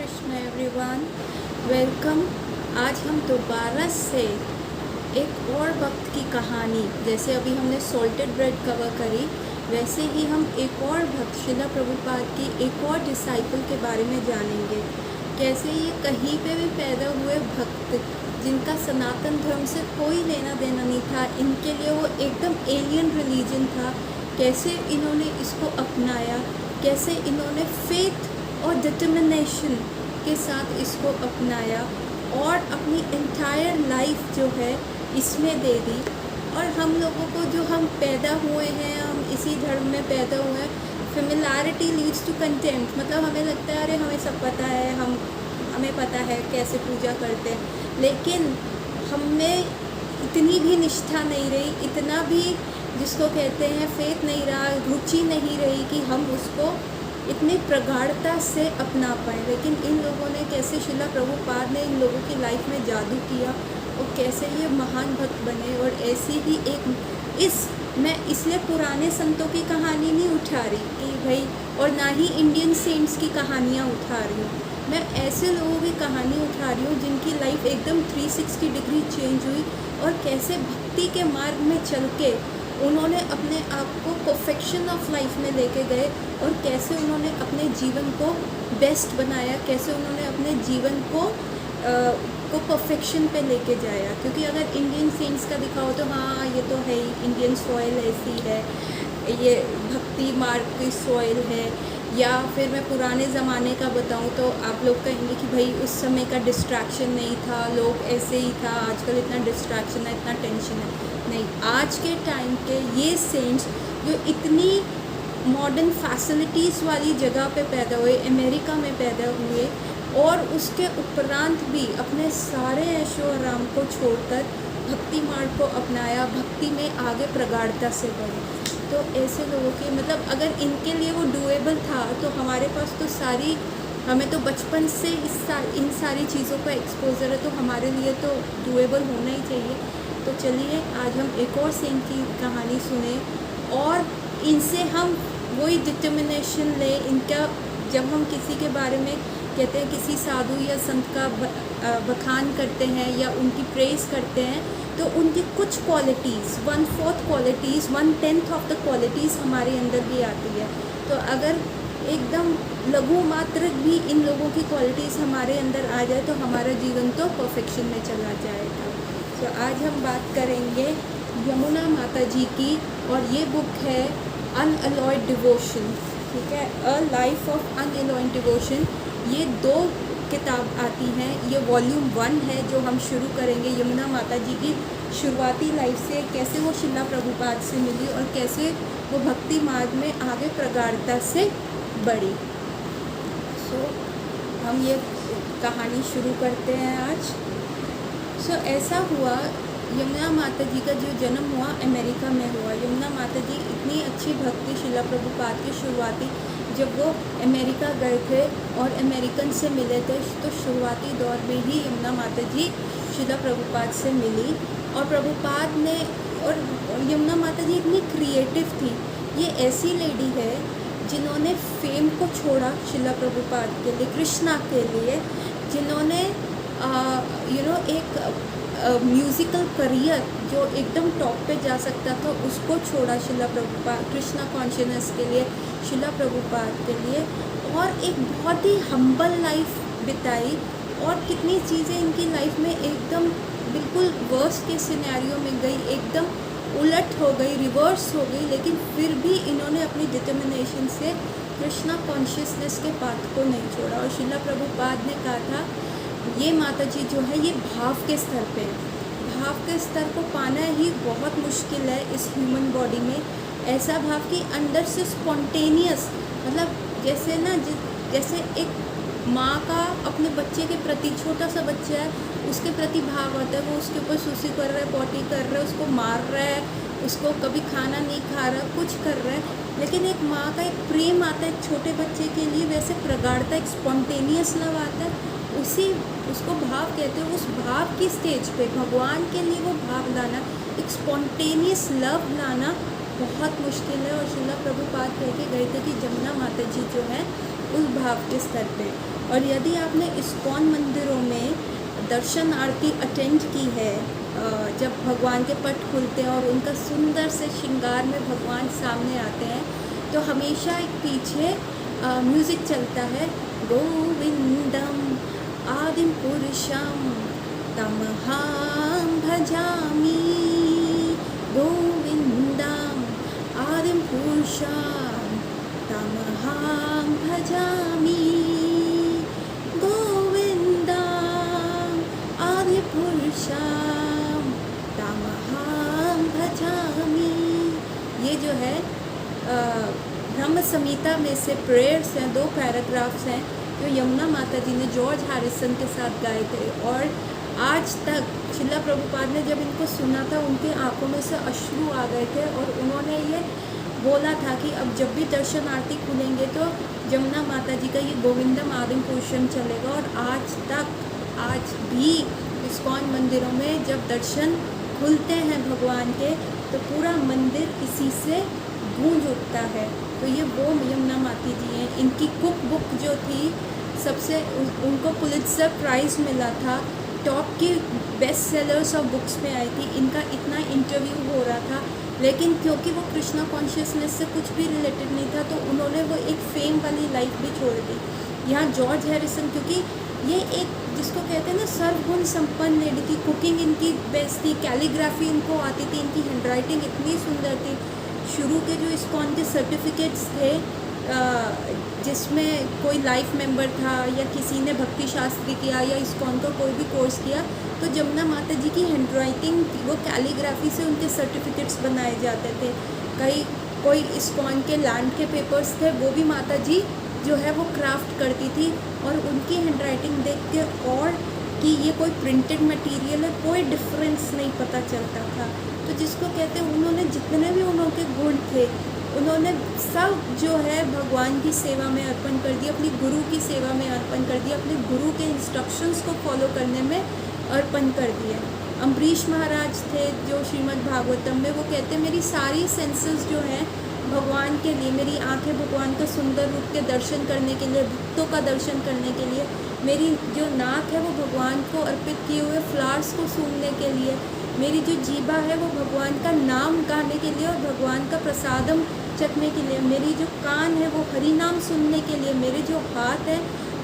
Krishna everyone, welcome. आज हम दोबारा से एक और वक्त की कहानी, जैसे अभी हमने सॉल्टेड ब्रेड कवर करी, वैसे ही हम एक और भक्त श्रीला प्रभुपाद की एक और डिसाइपल के बारे में जानेंगे। कैसे ये कहीं पे भी पैदा हुए भक्त, जिनका सनातन धर्म से कोई लेना देना नहीं था, इनके लिए वो एकदम एलियन रिलीजन था। कैसे इन्होंने इसको अपनाया, कैसे इन्होंने फेथ और डिटर्मिनेशन के साथ इसको अपनाया और अपनी एंटायर लाइफ जो है इसमें दे दी। और हम लोगों को, जो हम पैदा हुए हैं, हम इसी धर्म में पैदा हुए हैं, फेमिलैरिटी लीड्स टू कंटेम्प्ट। मतलब हमें लगता है अरे हमें सब पता है, हमें पता है कैसे पूजा करते हैं, लेकिन हमें इतनी भी निष्ठा नहीं रही, इतना भी जिसको कहते हैं फेथ नहीं रहा, रुचि नहीं रही कि हम उसको इतनी प्रगाढ़ता से अपना पाए। लेकिन इन लोगों ने, कैसे श्रीला प्रभुपाद ने इन लोगों की लाइफ में जादू किया और कैसे ये महान भक्त बने। और ऐसी ही मैं इसलिए पुराने संतों की कहानी नहीं उठा रही कि भाई, और ना ही इंडियन सेंट्स की कहानियाँ उठा रही हूँ, मैं ऐसे लोगों की कहानी उठा रही हूँ जिनकी लाइफ एकदम 360 डिग्री चेंज हुई और कैसे भक्ति के मार्ग में चल के उन्होंने अपने आप को परफेक्शन ऑफ लाइफ में लेके गए और कैसे उन्होंने अपने जीवन को बेस्ट बनाया, कैसे उन्होंने अपने जीवन को परफेक्शन पे लेके जाया। क्योंकि अगर इंडियन सेंट्स का दिखाओ तो हाँ, ये तो है ही, इंडियन सॉइल ऐसी है, ये भक्ति मार्ग की सॉइल है। या फिर मैं पुराने ज़माने का बताऊँ तो आप लोग कहेंगे कि भाई उस समय का डिस्ट्रैक्शन नहीं था, लोग ऐसे ही था, आजकल इतना डिस्ट्रैक्शन है, इतना टेंशन है। नहीं, आज के टाइम के ये सेंट्स जो इतनी मॉडर्न फैसिलिटीज़ वाली जगह पे पैदा हुए, अमेरिका में पैदा हुए, और उसके उपरांत भी अपने सारे ऐशो आराम को छोड़कर भक्ति मार्ग को अपनाया, भक्ति में आगे प्रगाढ़ता से बढ़े। तो ऐसे लोगों के, मतलब अगर इनके लिए वो डूएबल था तो हमारे पास तो हमें तो बचपन से इन सारी चीज़ों का एक्सपोजर है, तो हमारे लिए तो डूएबल होना ही चाहिए। तो चलिए आज हम एक और सेंट की कहानी सुने और इनसे हम वही डिटर्मिनेशन लें। इनका, जब हम किसी के बारे में कहते हैं, किसी साधु या संत का बखान करते हैं या उनकी प्रेज़ करते हैं, तो उनकी कुछ qualities, 1/4 qualities, 1/10 of the qualities हमारे अंदर भी आती है। तो अगर एकदम लघु मात्र भी इन लोगों की क्वालिटीज़ हमारे अंदर आ जाए तो हमारा जीवन तो परफेक्शन में चला जाएगा। तो आज हम बात करेंगे यमुना माता जी की, और ये बुक है अनअलॉयड डिवोशन। ठीक है, a life of unalloyed devotion. ये 2 किताब आती हैं, ये वॉल्यूम 1 है जो हम शुरू करेंगे यमुना माता जी की शुरुआती लाइफ से, कैसे वो श्रीला प्रभुपाद से मिली और कैसे वो भक्ति मार्ग में आगे प्रगाढ़ता से बढ़ी। हम ये कहानी शुरू करते हैं आज। ऐसा हुआ, यमुना माता जी का जो जन्म हुआ अमेरिका में हुआ। यमुना माता जी इतनी अच्छी भक्ति श्रीला प्रभुपाद की शुरुआती, जब वो अमेरिका गए थे और अमेरिकन से मिले थे, तो शुरुआती दौर में ही यमुना माता जी श्रीला प्रभुपाद से मिली। और प्रभुपाद ने, और यमुना माता जी इतनी क्रिएटिव थी। ये ऐसी लेडी है जिन्होंने फेम को छोड़ा श्रीला प्रभुपाद के लिए, कृष्णा के लिए, जिन्होंने एक म्यूज़िकल करियर जो एकदम टॉप पे जा सकता था उसको छोड़ा श्रीला प्रभुपाद, कृष्णा कॉन्शियसनेस के लिए, श्रीला प्रभुपाद के लिए, और एक बहुत ही हम्बल लाइफ बिताई। और कितनी चीज़ें इनकी लाइफ में एकदम बिल्कुल वर्स्ट के सिनेरियो में गई, एकदम उलट हो गई, रिवर्स हो गई, लेकिन फिर भी इन्होंने अपनी डिटर्मिनेशन से कृष्णा कॉन्शियसनेस के पाथ को नहीं छोड़ा। और श्रीला प्रभुपाद ने कहा था, ये माता जी जो है ये भाव के स्तर पे है, भाव के स्तर को पाना ही बहुत मुश्किल है इस ह्यूमन बॉडी में। ऐसा भाव कि अंदर से स्पॉन्टेनियस, मतलब जैसे एक माँ का अपने बच्चे के प्रति, छोटा सा बच्चा है, उसके प्रति भाव आता है, वो उसके ऊपर सुसु कर रहा है, पॉटी कर रहा है, उसको मार रहा है, उसको कभी खाना नहीं खा रहा, कुछ कर रहा है, लेकिन एक माँ का एक प्रेम आता है छोटे बच्चे के लिए, वैसे प्रगाढ़ता, एक स्पॉन्टेनियस लव आता है, उसको भाव कहते हैं। उस भाव की स्टेज पे भगवान के लिए वो भाव लाना, एक स्पॉन्टेनियस लव लाना बहुत मुश्किल है। और श्रीला प्रभुपाद कह के गए थे कि यमुना माता जी जो है उस भाव के स्तर पे। और यदि आपने इस्कॉन मंदिरों में दर्शन आरती अटेंड की है, जब भगवान के पट खुलते हैं और उनका सुंदर से श्रृंगार में भगवान सामने आते हैं, तो हमेशा एक पीछे म्यूज़िक चलता है, गोविंदम आदिम पुरुषम तमहां भजामि, गोविंदम आदिम पुरुषम तमहां भजामि, गोविंदम आदि पुरुषम तमहां भजामि। ये जो है ब्रह्म संहिता में से प्रेयर्स हैं, 2 पैराग्राफ्स हैं जो यमुना माता जी ने जॉर्ज हैरिसन के साथ गाए थे। और आज तक शिला प्रभुपाद ने जब इनको सुना था, उनके आंखों में से अश्रु आ गए थे और उन्होंने ये बोला था कि अब जब भी दर्शन आरती खुलेंगे तो यमुना माता जी का ये गोविंदम आदिम पुरुषम चलेगा। और आज भी इस्कॉन मंदिरों में जब दर्शन खुलते हैं भगवान के, तो पूरा मंदिर इसी से गूंज उठता है। तो ये वो यमुना माता जी हैं। इनकी कुक बुक जो थी सबसे, उनको पुलित्ज़र प्राइज़ मिला था, टॉप की बेस्ट सेलर्स ऑफ बुक्स में आई थी। इनका इतना इंटरव्यू हो रहा था, लेकिन क्योंकि वो कृष्णा कॉन्शियसनेस से कुछ भी रिलेटेड नहीं था, तो उन्होंने वो एक फेम वाली लाइफ भी छोड़ दी। यहाँ जॉर्ज हैरिसन, क्योंकि ये एक जिसको कहते हैं ना सर्वगुण संपन्न लेडी थी, कुकिंग इनकी बेस्ट थी, कैलीग्राफी इनको आती थी, इनकी हैंडराइटिंग इतनी सुंदर थी। शुरू के जो इस्कॉन के सर्टिफिकेट्स थे, जिसमें कोई लाइफ मेंबर था या किसी ने भक्ति शास्त्री किया या इस्कॉन का कोई भी कोर्स किया, तो जमुना माता जी की हैंडराइटिंग, वो कैलीग्राफी से उनके सर्टिफिकेट्स बनाए जाते थे। कोई इस्कॉन के लैंड के पेपर्स थे, वो भी माता जी जो है वो क्राफ्ट करती थी, और उनकी हैंडराइटिंग देख के और कि ये कोई प्रिंटेड मटेरियल है, कोई डिफरेंस नहीं पता चलता था। तो जिसको कहते हैं, उन्होंने जितने भी उनके गुण थे, उन्होंने सब जो है भगवान की सेवा में अर्पण कर दिया, अपनी गुरु की सेवा में अर्पण कर दिया, अपने गुरु के इंस्ट्रक्शंस को फॉलो करने में अर्पण कर दिया। अम्बरीश महाराज थे जो श्रीमद् भागवतम में वो कहते हैं, मेरी सारी सेंसेस जो हैं भगवान के लिए, मेरी आंखें भगवान का सुंदर रूप के दर्शन करने के लिए, भक्तों का दर्शन करने के लिए, मेरी जो नाक है वो भगवान को अर्पित किए हुए फ्लावर्स को सूंघने के लिए, मेरी जो जीभा है वो भगवान का नाम गाने के लिए और भगवान का प्रसादम चखने के लिए, मेरी जो कान है वो हरि नाम सुनने के लिए, मेरे जो हाथ है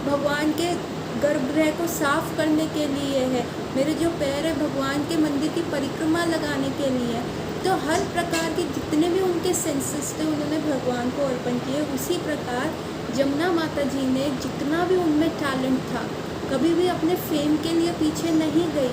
भगवान के गर्भगृह को साफ करने के लिए है, मेरे जो पैर है भगवान के मंदिर की परिक्रमा लगाने के लिए। तो हर प्रकार के जितने भी उनके सेंसेस थे उन्होंने भगवान को अर्पण किए। उसी प्रकार जमुना माता जी ने जितना भी उनमें टैलेंट था, कभी भी अपने फेम के लिए पीछे नहीं गई,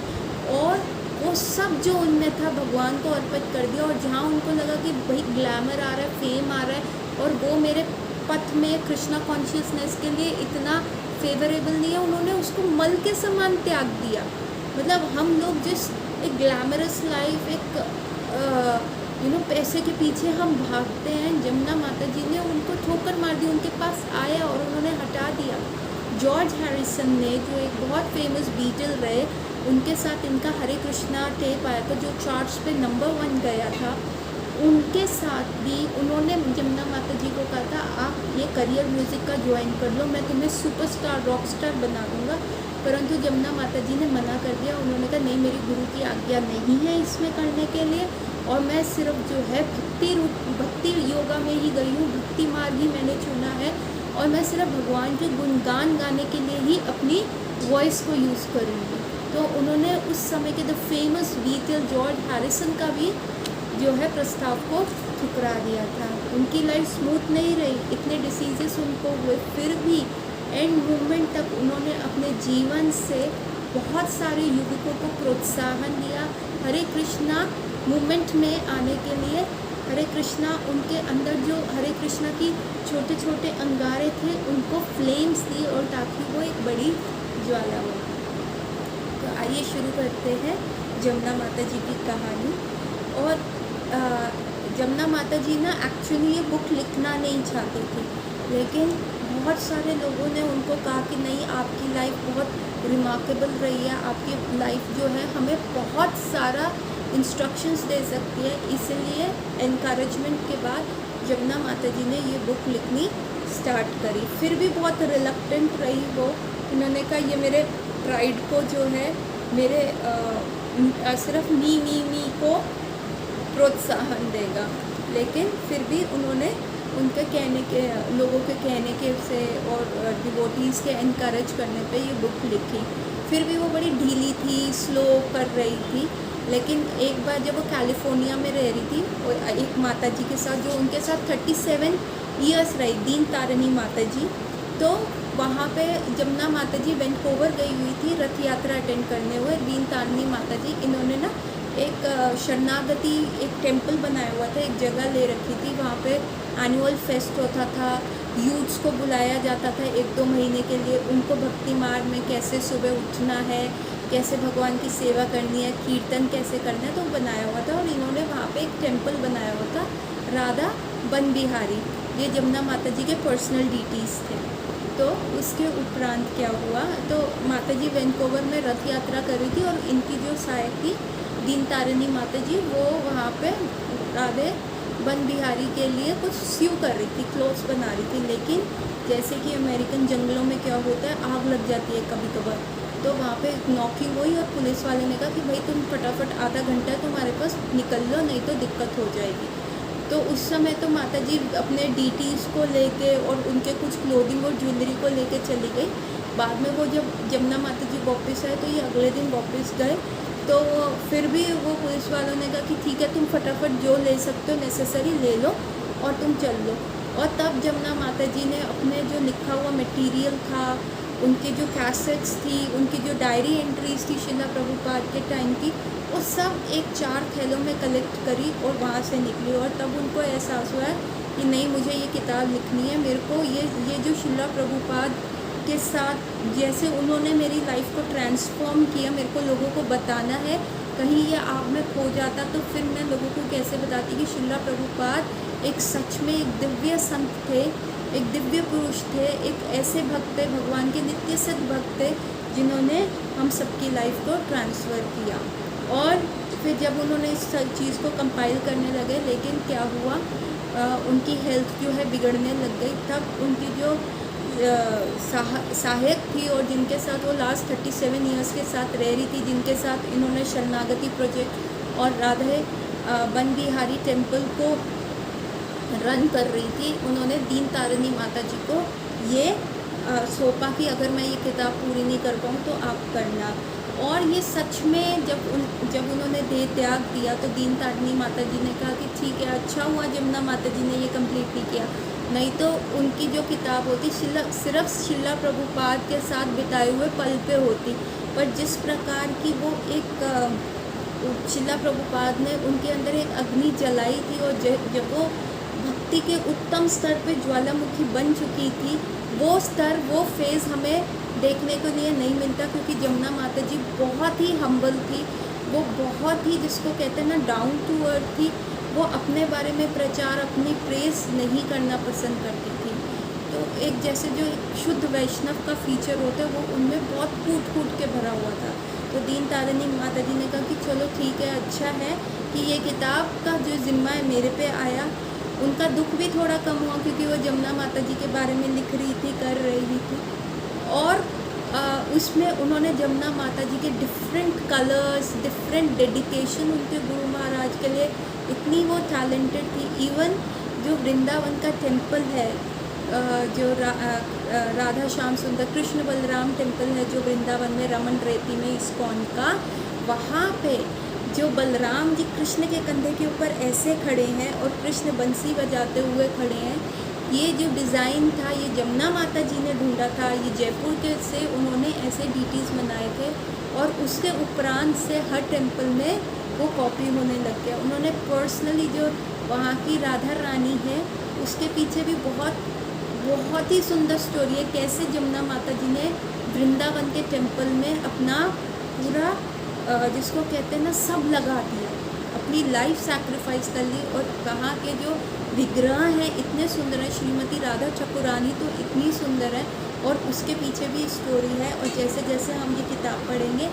और वो सब जो उनमें था भगवान को अर्पित कर दिया। और जहाँ उनको लगा कि भाई ग्लैमर आ रहा है, फेम आ रहा है, और वो मेरे पथ में कृष्णा कॉन्शियसनेस के लिए इतना फेवरेबल नहीं है, उन्होंने उसको मल के समान त्याग दिया। मतलब हम लोग जिस एक ग्लैमरस लाइफ, एक पैसे के पीछे हम भागते हैं, जमुना माता जी ने उनको ठोकर मार दी, उनके पास आया और उन्होंने हटा दिया। जॉर्ज हैरिसन ने, जो एक बहुत फेमस बीटल रहे, उनके साथ इनका हरे कृष्णा टेप आया था जो चार्ट्स पे नंबर 1 गया था, उनके साथ भी उन्होंने जमुना माता जी को कहा था, आप ये करियर म्यूज़िक का ज्वाइन कर लो, मैं तुम्हें सुपरस्टार रॉकस्टार बना दूँगा। परंतु जमुना माता जी ने मना कर दिया। उन्होंने कहा नहीं, मेरी गुरु की आज्ञा नहीं है इसमें करने के लिए, और मैं सिर्फ जो है भक्ति योगा में ही गई हूँ, भक्ति मार्ग ही मैंने चुना है, और मैं सिर्फ भगवान के गुणगान गाने के लिए ही अपनी वॉइस को यूज़ करूँगी। तो उन्होंने उस समय के the famous Beatle George Harrison का भी जो है प्रस्ताव को ठुकरा दिया था। उनकी लाइफ स्मूथ नहीं रही, इतने डिसीजेस उनको हुए, फिर भी एंड मोमेंट तक उन्होंने अपने जीवन से बहुत सारे युवकों को प्रोत्साहन दिया हरे कृष्णा मूवमेंट में आने के लिए। हरे कृष्णा, उनके अंदर जो हरे कृष्णा की छोटे छोटे अंगारे थे उनको फ्लेम्स दी, और ताकि वो एक बड़ी ज्वाला हो। तो आइए शुरू करते हैं जमुना माता जी की कहानी। और जमुना माता जी ना एक्चुअली ये बुक लिखना नहीं चाहती थी, लेकिन बहुत सारे लोगों ने उनको कहा कि नहीं, आपकी लाइफ बहुत रिमार्केबल रही है, आपकी लाइफ जो है हमें बहुत सारा इंस्ट्रक्शंस दे सकती है। इसलिए एनकरेजमेंट के बाद जमुना माता जी ने ये बुक लिखनी स्टार्ट करी। फिर भी बहुत रिलक्टेंट रही वो। उन्होंने कहा ये मेरे प्राइड को जो है, मेरे सिर्फ मी को प्रोत्साहन देगा। लेकिन फिर भी उन्होंने उनके कहने के, लोगों के कहने के से और डिवोटीज़ के इनकरेज करने पे ये बुक लिखी। फिर भी वो बड़ी ढीली थी, स्लो कर रही थी। लेकिन एक बार जब वो कैलिफोर्निया में रह रही थी और एक माता जी के साथ, जो उनके साथ 37 ईयर्स रही, दीन तारिणी माता जी, तो वहाँ पे जमुना माता जी वैंकूवर गई हुई थी रथ यात्रा अटेंड करने हुए। दीन तारिणी माता जी, इन्होंने ना एक शरणागति, एक टेम्पल बनाया हुआ था, एक जगह ले रखी थी। वहाँ पे एनुअल फेस्ट होता था, यूथ्स को बुलाया जाता था 1-2 महीने के लिए, उनको भक्ति मार्ग में कैसे सुबह उठना है, कैसे भगवान की सेवा करनी है, कीर्तन कैसे करना है, तो बनाया हुआ था। और इन्होंने वहाँ पे एक टेम्पल बनाया हुआ था, राधा बन बिहारी, ये जमुना माता जी के पर्सनल डीटीज़ थे। तो उसके उपरांत क्या हुआ, तो माता जी वैंकूवर में रथ यात्रा कर रही थी और इनकी जो सहायक थी दीन तारिणी माता जी, वो वहाँ पे राधे बन बिहारी के लिए कुछ स्यू कर रही थी, क्लोथ्स बना रही थी। लेकिन जैसे कि अमेरिकन जंगलों में क्या होता है, आग लग जाती है कभी कभार। तो वहाँ पे नॉकिंग हुई और पुलिस वाले ने कहा कि भाई तुम फटाफट, आधा घंटा है तुम्हारे पास, निकल लो, नहीं तो दिक्कत हो जाएगी। तो उस समय तो माता जी अपने डीटीज़ को लेके और उनके कुछ क्लोथिंग और ज्वेलरी को लेके चली गई। बाद में वो जब जमुना माता जी वापस आए तो ये अगले दिन वापस गए। तो फिर भी वो पुलिस वालों ने कहा कि ठीक है, तुम फटाफट जो ले सकते हो नेसेसरी ले लो और तुम चल लो। और तब जमुना माता जी ने अपने जो लिखा हुआ मटेरियल था, उनकी जो कैसेट्स थी, उनकी जो डायरी एंट्रीज थी शिला प्रभुपाद के टाइम की, वो सब एक 4 थैलों में कलेक्ट करी और वहाँ से निकली। और तब उनको एहसास हुआ कि नहीं, मुझे ये किताब लिखनी है, मेरे को ये जो शिला प्रभुपाद के साथ जैसे उन्होंने मेरी लाइफ को ट्रांसफॉर्म किया, मेरे को लोगों को बताना है। कहीं ये आग में खो जाता तो फिर मैं लोगों को कैसे बताती कि शिला प्रभुपाद एक सच में एक दिव्य संत थे, एक दिव्य पुरुष थे, एक ऐसे भक्त थे, भगवान के नित्य सिद्ध भक्त थे, जिन्होंने हम सबकी लाइफ को ट्रांसफ़र किया। और फिर जब उन्होंने इस चीज़ को कंपाइल करने लगे, लेकिन क्या हुआ, उनकी हेल्थ जो है बिगड़ने लग गई। तब उनकी जो सहायक थी और जिनके साथ वो लास्ट 37 ईयर्स के साथ रह रही थी, जिनके साथ इन्होंने शरणागति प्रोजेक्ट और राधे बन बिहारी टेम्पल को रन कर रही थी, उन्होंने दीन तारिणी माता जी को ये सौंपा कि अगर मैं ये किताब पूरी नहीं कर पाऊँ तो आप करना। और ये सच में जब उन्होंने देह त्याग दिया तो दीन तारिणी माता जी ने कहा कि ठीक है, अच्छा हुआ जमुना माता जी ने ये कंप्लीट नहीं किया, नहीं तो उनकी जो किताब होती सिर्फ शिला प्रभुपाद के साथ बिताए हुए पल पे होती। पर जिस प्रकार की वो एक शिला प्रभुपाद ने उनके अंदर एक अग्नि जलाई थी और जब वो भक्ति के उत्तम स्तर पे ज्वालामुखी बन चुकी थी, वो स्तर, वो फेज़ हमें देखने को लिए नहीं मिलता, क्योंकि जमुना माता जी बहुत ही हम्बल थी, वो बहुत ही, जिसको कहते हैं ना, डाउन टू अर्थ थी। वो अपने बारे में प्रचार, अपनी प्रेज़ नहीं करना पसंद करती थी। तो एक जैसे जो शुद्ध वैष्णव का फीचर होता है, वो उनमें बहुत कूट के भरा हुआ था। तो दीन तारिणी माता जी ने कहा कि चलो ठीक है, अच्छा है कि ये किताब का जो ज़िम्मा है मेरे पे आया। उनका दुख भी थोड़ा कम हुआ, क्योंकि वो जमुना माता जी के बारे में लिख रही थी, कर रही थी। और उसमें उन्होंने जमुना माता जी के डिफरेंट कलर्स, डिफरेंट डेडिकेशन उनके गुरु महाराज के लिए, इतनी वो टैलेंटेड थी। इवन जो वृंदावन का टेम्पल है, जो राधा श्याम सुंदर कृष्ण बलराम टेम्पल है जो वृंदावन में रमन रेती में इस्कॉन का, वहाँ पे जो बलराम जी कृष्ण के कंधे के ऊपर ऐसे खड़े हैं और कृष्ण बंसी बजाते हुए खड़े हैं, ये जो डिज़ाइन था ये जमुना माता जी ने ढूंढा था। ये जयपुर के से उन्होंने ऐसे डीटीज़ बनाए थे और उसके उपरांत से हर टेम्पल में वो कॉपी होने लग गया। उन्होंने पर्सनली जो वहाँ की राधा रानी है उसके पीछे भी बहुत ही सुंदर स्टोरी है, कैसे जमुना माता जी ने वृंदावन के टेम्पल में अपना पूरा जिसको कहते हैं ना सब लगा दिया, अपनी लाइफ सैक्रिफाइस कर ली। और वहाँ के जो विग्रह हैं इतने सुंदर हैं, श्रीमती राधा चकुरानी तो इतनी सुंदर है, और उसके पीछे भी स्टोरी है। और जैसे जैसे हम ये किताब पढ़ेंगे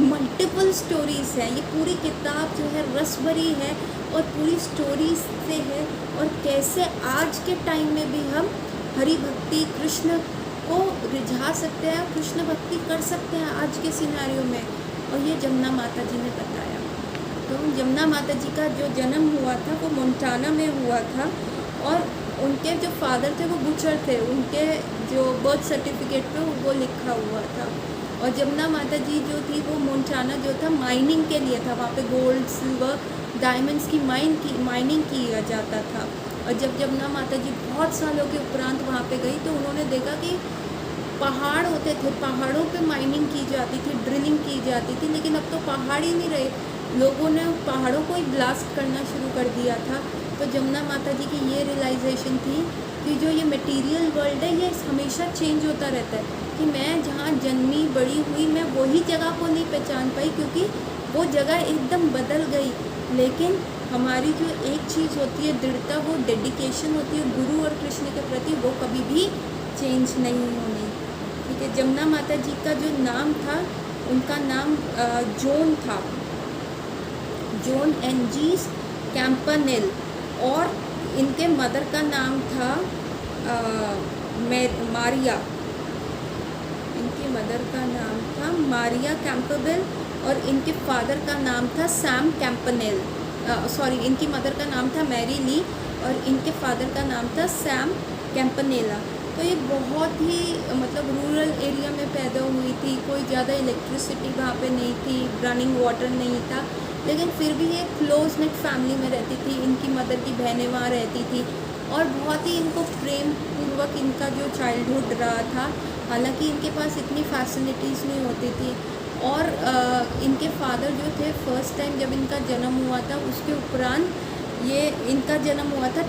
मल्टीपल स्टोरीज़ हैं, ये पूरी किताब जो है रस भरी है और पूरी स्टोरीज से है, और कैसे आज के टाइम में भी हम हरि भक्ति कृष्ण को रिझा सकते हैं, कृष्ण भक्ति कर सकते हैं आज के सिनेरियो में। और ये जमुना माता जी ने बताया। तो जमुना माता जी का जो जन्म हुआ था वो मोन्टाना में हुआ था, और उनके जो फादर थे वो बुचर थे, उनके जो बर्थ सर्टिफिकेट पे वो लिखा हुआ था। और जमुना माता जी जो थी वो मोन्टाना जो था माइनिंग के लिए था, वहाँ पे गोल्ड सिल्वर डायमंड्स की माइनिंग किया जाता था। और जब जमुना माता जी बहुत सालों के उपरांत वहाँ पे गई तो उन्होंने देखा कि पहाड़ होते थे, पहाड़ों पे माइनिंग की जाती थी, ड्रिलिंग की जाती थी, लेकिन अब तो पहाड़ ही नहीं रहे, लोगों ने पहाड़ों को ही ब्लास्ट करना शुरू कर दिया था। तो जमुना माता जी की ये रियलाइजेशन थी कि जो ये मटेरियल वर्ल्ड है ये हमेशा चेंज होता रहता है, कि मैं जहाँ जन्मी बड़ी हुई मैं वही जगह को नहीं पहचान पाई, क्योंकि वो जगह एकदम बदल गई। लेकिन हमारी जो एक चीज़ होती है दृढ़ता, वो डेडिकेशन होती है गुरु और कृष्ण के प्रति, वो कभी भी चेंज नहीं होनी। ठीक है, जमुना माता जी का जो नाम था, उनका नाम जॉन था, जॉन एनजीस कैंपरनेल, और इनके मदर का नाम था मारिया। इनकी मदर का नाम था मारिया कैंपबेल, और इनके फादर का नाम था सैम कैंपरनेल। इनकी मदर का नाम था मैरी ली, और इनके फादर का नाम था सैम कैंपरनेला। तो ये बहुत ही मतलब रूरल एरिया में पैदा हुई थी, कोई ज़्यादा इलेक्ट्रिसिटी वहाँ पे नहीं थी, रनिंग वाटर नहीं था, लेकिन फिर भी ये क्लोज नेट फैमिली में रहती थी। इनकी मदर की बहनें वहाँ रहती थी, और बहुत ही इनको प्रेम पूर्वक इनका जो चाइल्डहुड रहा था। हालांकि इनके पास इतनी फैसिलिटीज़ नहीं होती थी। और इनके फादर जो थे, फर्स्ट टाइम जब इनका जन्म हुआ था उसके उपरांत ये इनका जन्म हुआ था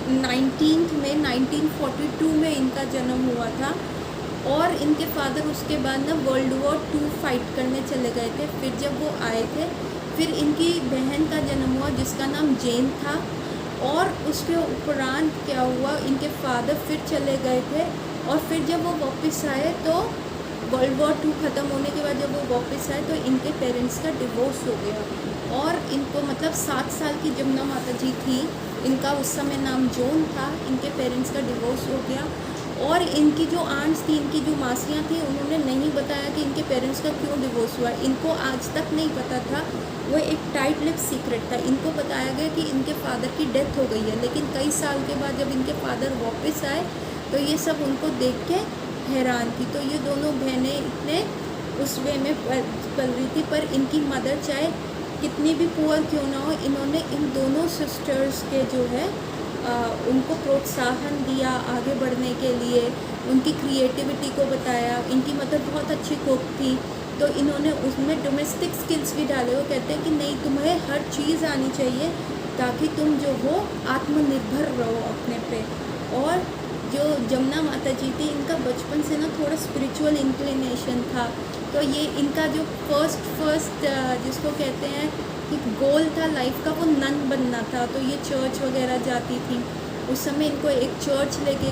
19 में 1942 में इनका जन्म हुआ था। और इनके फादर उसके बाद ना वर्ल्ड वॉर 2 फाइट करने चले गए थे। फिर जब वो आए थे, फिर इनकी बहन का जन्म हुआ जिसका नाम जेन था। और उसके उपरांत क्या हुआ, इनके फादर फिर चले गए थे, और फिर जब वो वापस आए तो वर्ल्ड वॉर 2 ख़त्म होने के बाद जब वो वापस आए तो इनके पेरेंट्स का डिवोर्स हो गया। और इनको मतलब 7 साल की जमुना माता जी थी, इनका उस समय नाम जॉन था, इनके पेरेंट्स का डिवोर्स हो गया। और इनकी जो आंट्स थी, इनकी जो मासियाँ थी, उन्होंने नहीं बताया कि इनके पेरेंट्स का क्यों डिवोर्स हुआ। इनको आज तक नहीं पता था, वो एक टाइट लिप सीक्रेट था। इनको बताया गया कि इनके फादर की डेथ हो गई है, लेकिन कई साल के बाद जब इनके फादर वापस आए तो ये सब उनको देख के हैरान थी। तो ये दोनों बहनें इतने उस वे में पल रही थी, पर इनकी मदर चाहे कितनी भी पुअर क्यों ना हो, इन्होंने इन दोनों सिस्टर्स के जो है उनको प्रोत्साहन दिया आगे बढ़ने के लिए, उनकी क्रिएटिविटी को बताया। इनकी मदर बहुत अच्छी कुक थी, तो इन्होंने उसमें डोमेस्टिक स्किल्स भी डाले। वो कहते हैं कि नहीं, तुम्हें हर चीज़ आनी चाहिए ताकि तुम जो हो आत्मनिर्भर रहो अपने पे। और जो जमुना माता जी थी, इनका बचपन से ना थोड़ा स्पिरिचुअल इंक्लिनेशन था। तो ये इनका जो फर्स्ट जिसको कहते हैं कि गोल था लाइफ का, वो नन बनना था। तो ये चर्च वगैरह जाती थी। उस समय इनको एक चर्च लेके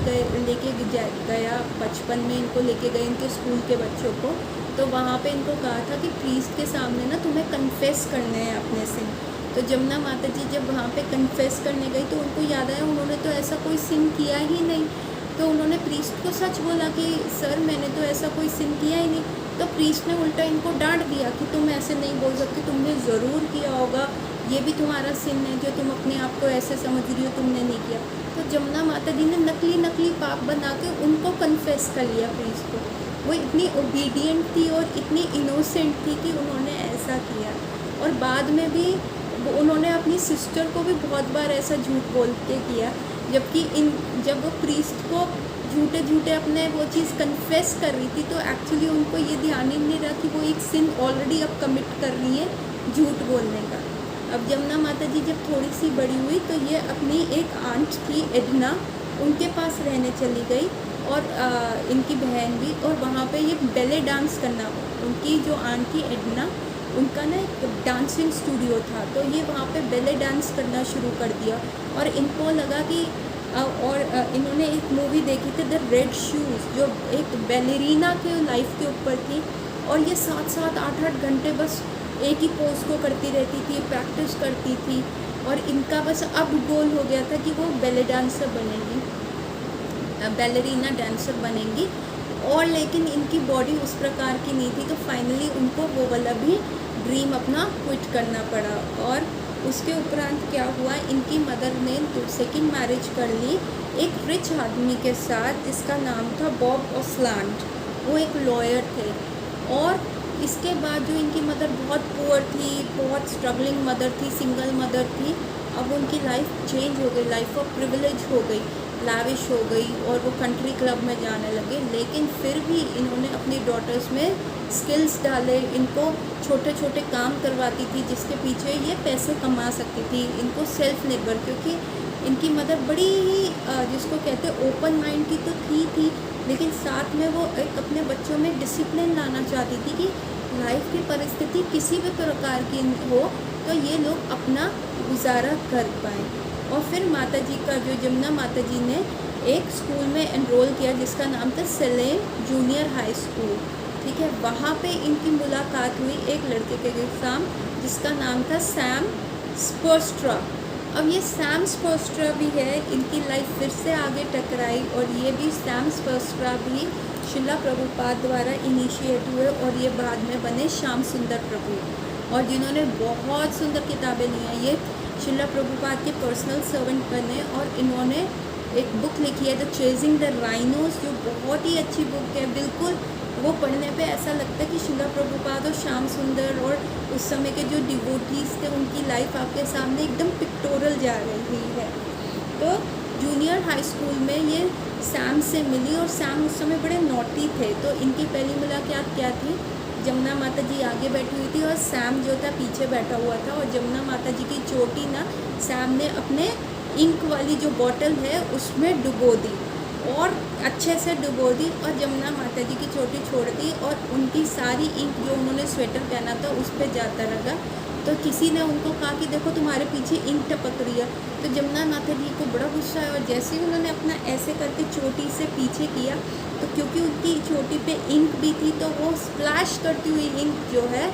गया बचपन में, इनको लेके गए इनके स्कूल के बच्चों को। तो वहाँ पे इनको कहा था कि प्रीस्ट के सामने ना तुम्हें कन्फेस करने हैं अपने सिन। तो जमुना माता जी जब वहाँ पे कन्फेस करने गई तो उनको याद आया उन्होंने तो ऐसा कोई सिन किया ही नहीं। तो उन्होंने प्रीस्ट को सच बोला कि सर मैंने तो ऐसा कोई सिन किया ही नहीं। तो प्रीस्ट ने उल्टा इनको डांट दिया कि तुम ऐसे नहीं बोल सकते, तुमने ज़रूर किया होगा, ये भी तुम्हारा सिन है जो तुम अपने आप को ऐसे समझ रही हो, तुमने नहीं किया। तो जमुना माता जी ने नकली पाप बना के उनको कन्फेस कर लिया प्रीस्ट को। वो इतनी ओबीडियंट थी और इतनी इनोसेंट थी कि उन्होंने ऐसा किया। और बाद में भी उन्होंने अपनी सिस्टर को भी बहुत बार ऐसा झूठ बोल के किया, जबकि जब वो प्रीस्ट को झूठे अपने वो चीज़ कन्फेस कर रही थी तो एक्चुअली उनको ये ध्यान ही नहीं रहा कि वो एक सिन ऑलरेडी अब कमिट कर रही है झूठ बोलने का। अब जमुना माता जी जब थोड़ी सी बड़ी हुई तो ये अपनी एक आंट थी एडना, उनके पास रहने चली गई, और इनकी बहन भी। और वहाँ पे ये बैले डांस करना, उनकी जो आंट थी एडना, उनका ना एक डांसिंग स्टूडियो था। तो ये वहाँ पे बैले डांस करना शुरू कर दिया। और इनको लगा कि इन्होंने एक मूवी देखी थी द रेड शूज़, जो एक बैलेरीना के लाइफ के ऊपर थी। और ये 7-7, 8-8 घंटे बस एक ही पोज को करती रहती थी, प्रैक्टिस करती थी। और इनका बस अब गोल हो गया था कि वो बैले डांसर बनेगी। बैलरीना डांसर बनेंगी, और लेकिन इनकी बॉडी उस प्रकार की नहीं थी, तो फाइनली उनको वो वाला भी ड्रीम अपना क्विट करना पड़ा। और उसके उपरांत क्या हुआ, इनकी मदर ने सेकंड मैरिज कर ली एक रिच आदमी के साथ जिसका नाम था बॉब ओसलैंड। वो एक लॉयर थे। और इसके बाद जो इनकी मदर बहुत पुअर थी, बहुत स्ट्रगलिंग मदर थी, सिंगल मदर थी। अब उनकी लाइफ चेंज हो गई, लाइफ ऑफ प्रिविलेज हो गई, लाविश हो गई, और वो कंट्री क्लब में जाने लगे। लेकिन फिर भी इन्होंने अपनी डॉटर्स में स्किल्स डाले, इनको छोटे छोटे काम करवाती थी जिसके पीछे ये पैसे कमा सकती थी। इनको सेल्फ निर्भर, क्योंकि इनकी मदर बड़ी ही जिसको कहते हैं ओपन माइंड की तो थी, लेकिन साथ में वो एक अपने बच्चों में डिसिप्लिन लाना चाहती थी कि लाइफ की परिस्थिति किसी भी प्रकार की हो तो ये लोग अपना गुजारा कर पाएँ। और फिर माता जी का जो जमुना माता जी ने एक स्कूल में एनरोल किया जिसका नाम था सेलेम जूनियर हाई स्कूल, ठीक है। वहाँ पे इनकी मुलाकात हुई एक लड़के के साथ जिसका नाम था सैम स्पर्स्ट्रा। अब ये सैम स्पर्स्ट्रा भी है, इनकी लाइफ फिर से आगे टकराई, और ये भी सैम स्पर्स्ट्रा भी शिला प्रभुपाद द्वारा इनिशिएट हुए, और ये बाद में बने श्याम सुंदर प्रभु, और जिन्होंने बहुत सुंदर किताबें ली हैं। ये शिला प्रभुपाद के पर्सनल सर्वेंट बने, और इन्होंने एक बुक लिखी है द चेजिंग द राइनोस, जो बहुत ही अच्छी बुक है। बिल्कुल वो पढ़ने पे ऐसा लगता है कि शिला प्रभुपाद और श्याम सुंदर और उस समय के जो डिवोटीज थे उनकी लाइफ आपके सामने एकदम पिक्टोरल जा रही है। तो जूनियर हाई स्कूल में ये सैम से मिली, और सैम उस समय बड़े नॉटी थे। तो इनकी पहली मुलाकात क्या थी, जमुना माता जी आगे बैठी हुई थी और सैम जो था पीछे बैठा हुआ था, और जमुना माता जी की चोटी ना सैम ने अपने इंक वाली जो बॉटल है उसमें डुबो दी, और अच्छे से डुबो दी, और जमुना माता जी की चोटी छोड़ दी, और उनकी सारी इंक जो उन्होंने स्वेटर पहना था उस पर जाता लगा। तो किसी ने उनको कहा कि देखो तुम्हारे पीछे इंक टपक रही है। तो जमुना माता जी को बड़ा गुस्सा आया, और जैसे ही उन्होंने अपना ऐसे करके चोटी से पीछे किया, तो क्योंकि उनकी चोटी पे इंक भी थी, तो वो स्प्लैश करती हुई इंक जो है,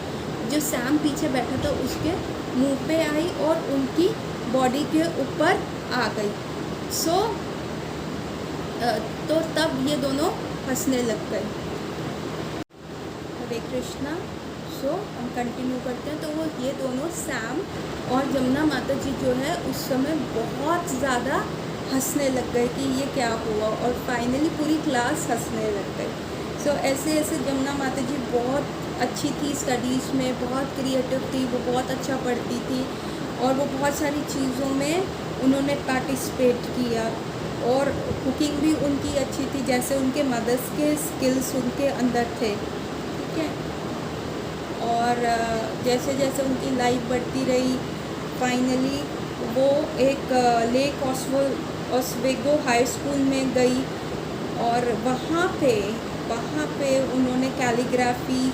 जो सैम पीछे बैठा था उसके मुंह पे आई और उनकी बॉडी के ऊपर आ गई। तो तब ये दोनों हंसने लग गए। हरे कृष्णा। हम कंटिन्यू करते हैं। तो वो ये दोनों सैम और जमुना माता जी जो है उस समय बहुत ज़्यादा हंसने लग गए कि ये क्या हुआ, और फाइनली पूरी क्लास हंसने लग गई। ऐसे ऐसे जमुना माता जी बहुत अच्छी थी स्टडीज़ में, बहुत क्रिएटिव थी, वो बहुत अच्छा पढ़ती थी, और वो बहुत सारी चीज़ों में उन्होंने पार्टिसिपेट किया, और कुकिंग भी उनकी अच्छी थी, जैसे उनके मदर्स के स्किल्स उनके अंदर थे, ठीक है। और जैसे जैसे उनकी लाइफ बढ़ती रही, फाइनली वो एक लेक ऑस्वेगो हाई स्कूल में गई, और वहाँ पे उन्होंने कैलीग्राफी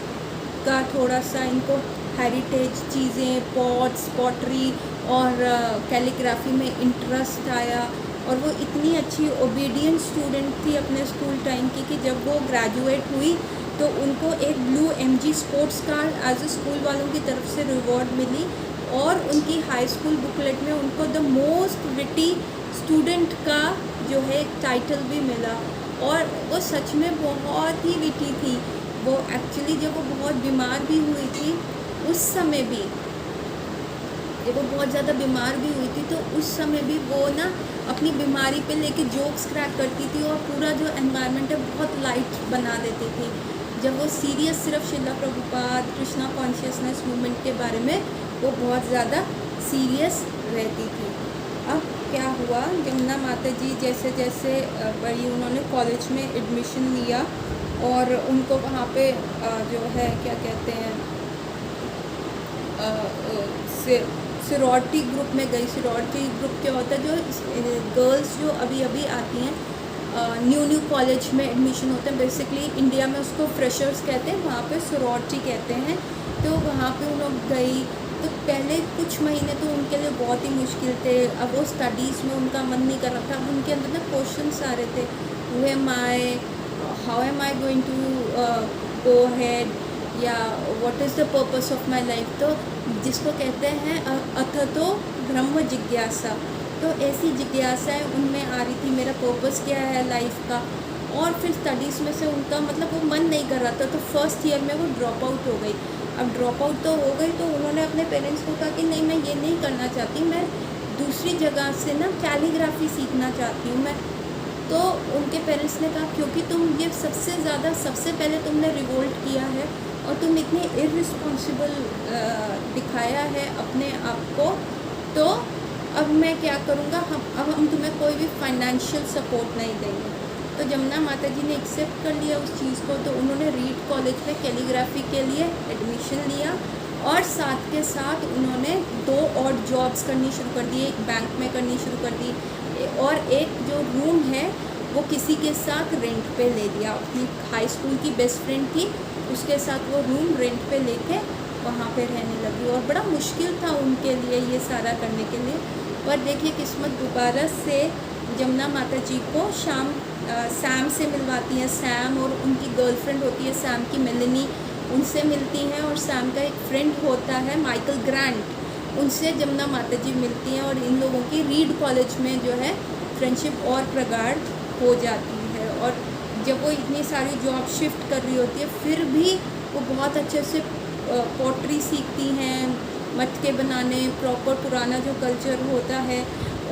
का थोड़ा सा इनको हेरिटेज चीज़ें, पॉट्स, पॉटरी और कैलीग्राफी में इंटरेस्ट आया, और वो इतनी अच्छी ओबीडियंट स्टूडेंट थी अपने स्कूल टाइम की कि जब वो ग्रेजुएट हुई तो उनको एक blue MG sports car as a school वालों की तरफ से रिवॉर्ड मिली, और उनकी हाई स्कूल बुकलेट में उनको द मोस्ट विटी स्टूडेंट का जो है टाइटल भी मिला। और वो सच में बहुत ही विटी थी। वो एक्चुअली जब वो बहुत बीमार भी हुई थी उस समय भी, जब वो बहुत ज़्यादा बीमार भी हुई थी, तो उस समय भी वो ना अपनी बीमारी पे लेके जोक्स क्रैक करती थी, और पूरा जो एनवायरनमेंट है बहुत लाइट बना देती थी। जब वो सीरियस सिर्फ शिला प्रभुपाद, कृष्णा कॉन्शियसनेस मूवमेंट के बारे में वो बहुत ज़्यादा सीरियस रहती थी। अब क्या हुआ, जमुना माता जी जैसे जैसे बड़ी, उन्होंने कॉलेज में एडमिशन लिया, और उनको वहाँ पे जो है क्या कहते हैं सिरोरिटी ग्रुप में गई। सिरोरिटी ग्रुप क्या होता है, जो गर्ल्स जो अभी अभी आती हैं, न्यू कॉलेज में एडमिशन होते हैं, बेसिकली इंडिया में उसको फ्रेशर्स कहते हैं, वहाँ पे सिरोरिटी कहते हैं। तो वहाँ पे उन लोग गई, तो पहले कुछ महीने तो उनके लिए बहुत ही मुश्किल थे। अब वो स्टडीज़ में उनका मन नहीं कर रहा था। अब उनके अंदर ना क्वेश्चंस आ रहे थे, who am I, how am I going to go head, या what is the purpose of my life. तो जिसको कहते हैं अथतो ब्रह्म जिज्ञासा। तो ऐसी जिज्ञासाएँ उनमें आ रही थी, मेरा पर्पस क्या है लाइफ का। और फिर स्टडीज़ में से उनका मतलब वो मन नहीं कर रहा था, तो फर्स्ट ईयर में वो ड्रॉप आउट हो गई। अब ड्रॉप आउट तो हो गई, तो उन्होंने अपने पेरेंट्स को कहा कि नहीं, मैं ये नहीं करना चाहती, मैं दूसरी जगह से ना कैलीग्राफी सीखना चाहती हूँ मैं। तो उनके पेरेंट्स ने कहा क्योंकि तुम ये सबसे पहले तुमने रिवोल्ट किया है और तुम इतने इर्रिस्पॉन्सिबल दिखाया है अपने आप को, तो अब मैं क्या करूँगा, अब हम तुम्हें कोई भी फाइनेंशियल सपोर्ट नहीं देंगे। तो जमुना माता जी ने एक्सेप्ट कर लिया उस चीज़ को, तो उन्होंने रीड कॉलेज में कैलीग्राफी के लिए एडमिशन लिया और साथ के साथ उन्होंने 2 और जॉब्स करनी शुरू कर दी। एक बैंक में करनी शुरू कर दी और एक जो रूम है वो किसी के साथ रेंट पे ले लिया। अपनी हाई स्कूल की बेस्ट फ्रेंड थी, उसके साथ वो रूम रेंट पे लेके वहाँ पे रहने लगी। और बड़ा मुश्किल था उनके लिए ये सारा करने के लिए, पर देखिए किस्मत दोबारा से जमुना माता जी को सैम से मिलवाती हैं। सैम और उनकी गर्लफ्रेंड होती है सैम की, मेलेनी, उनसे मिलती हैं। और सैम का एक फ्रेंड होता है माइकल ग्रांट, उनसे जमुना माता जी मिलती हैं और इन लोगों की रीड कॉलेज में जो है फ्रेंडशिप और प्रगाढ़ हो जाती है। और जब वो इतनी सारी जॉब शिफ्ट कर रही होती है, फिर भी वो बहुत अच्छे से पोट्री सीखती हैं, मटके बनाने, प्रॉपर पुराना जो कल्चर होता है।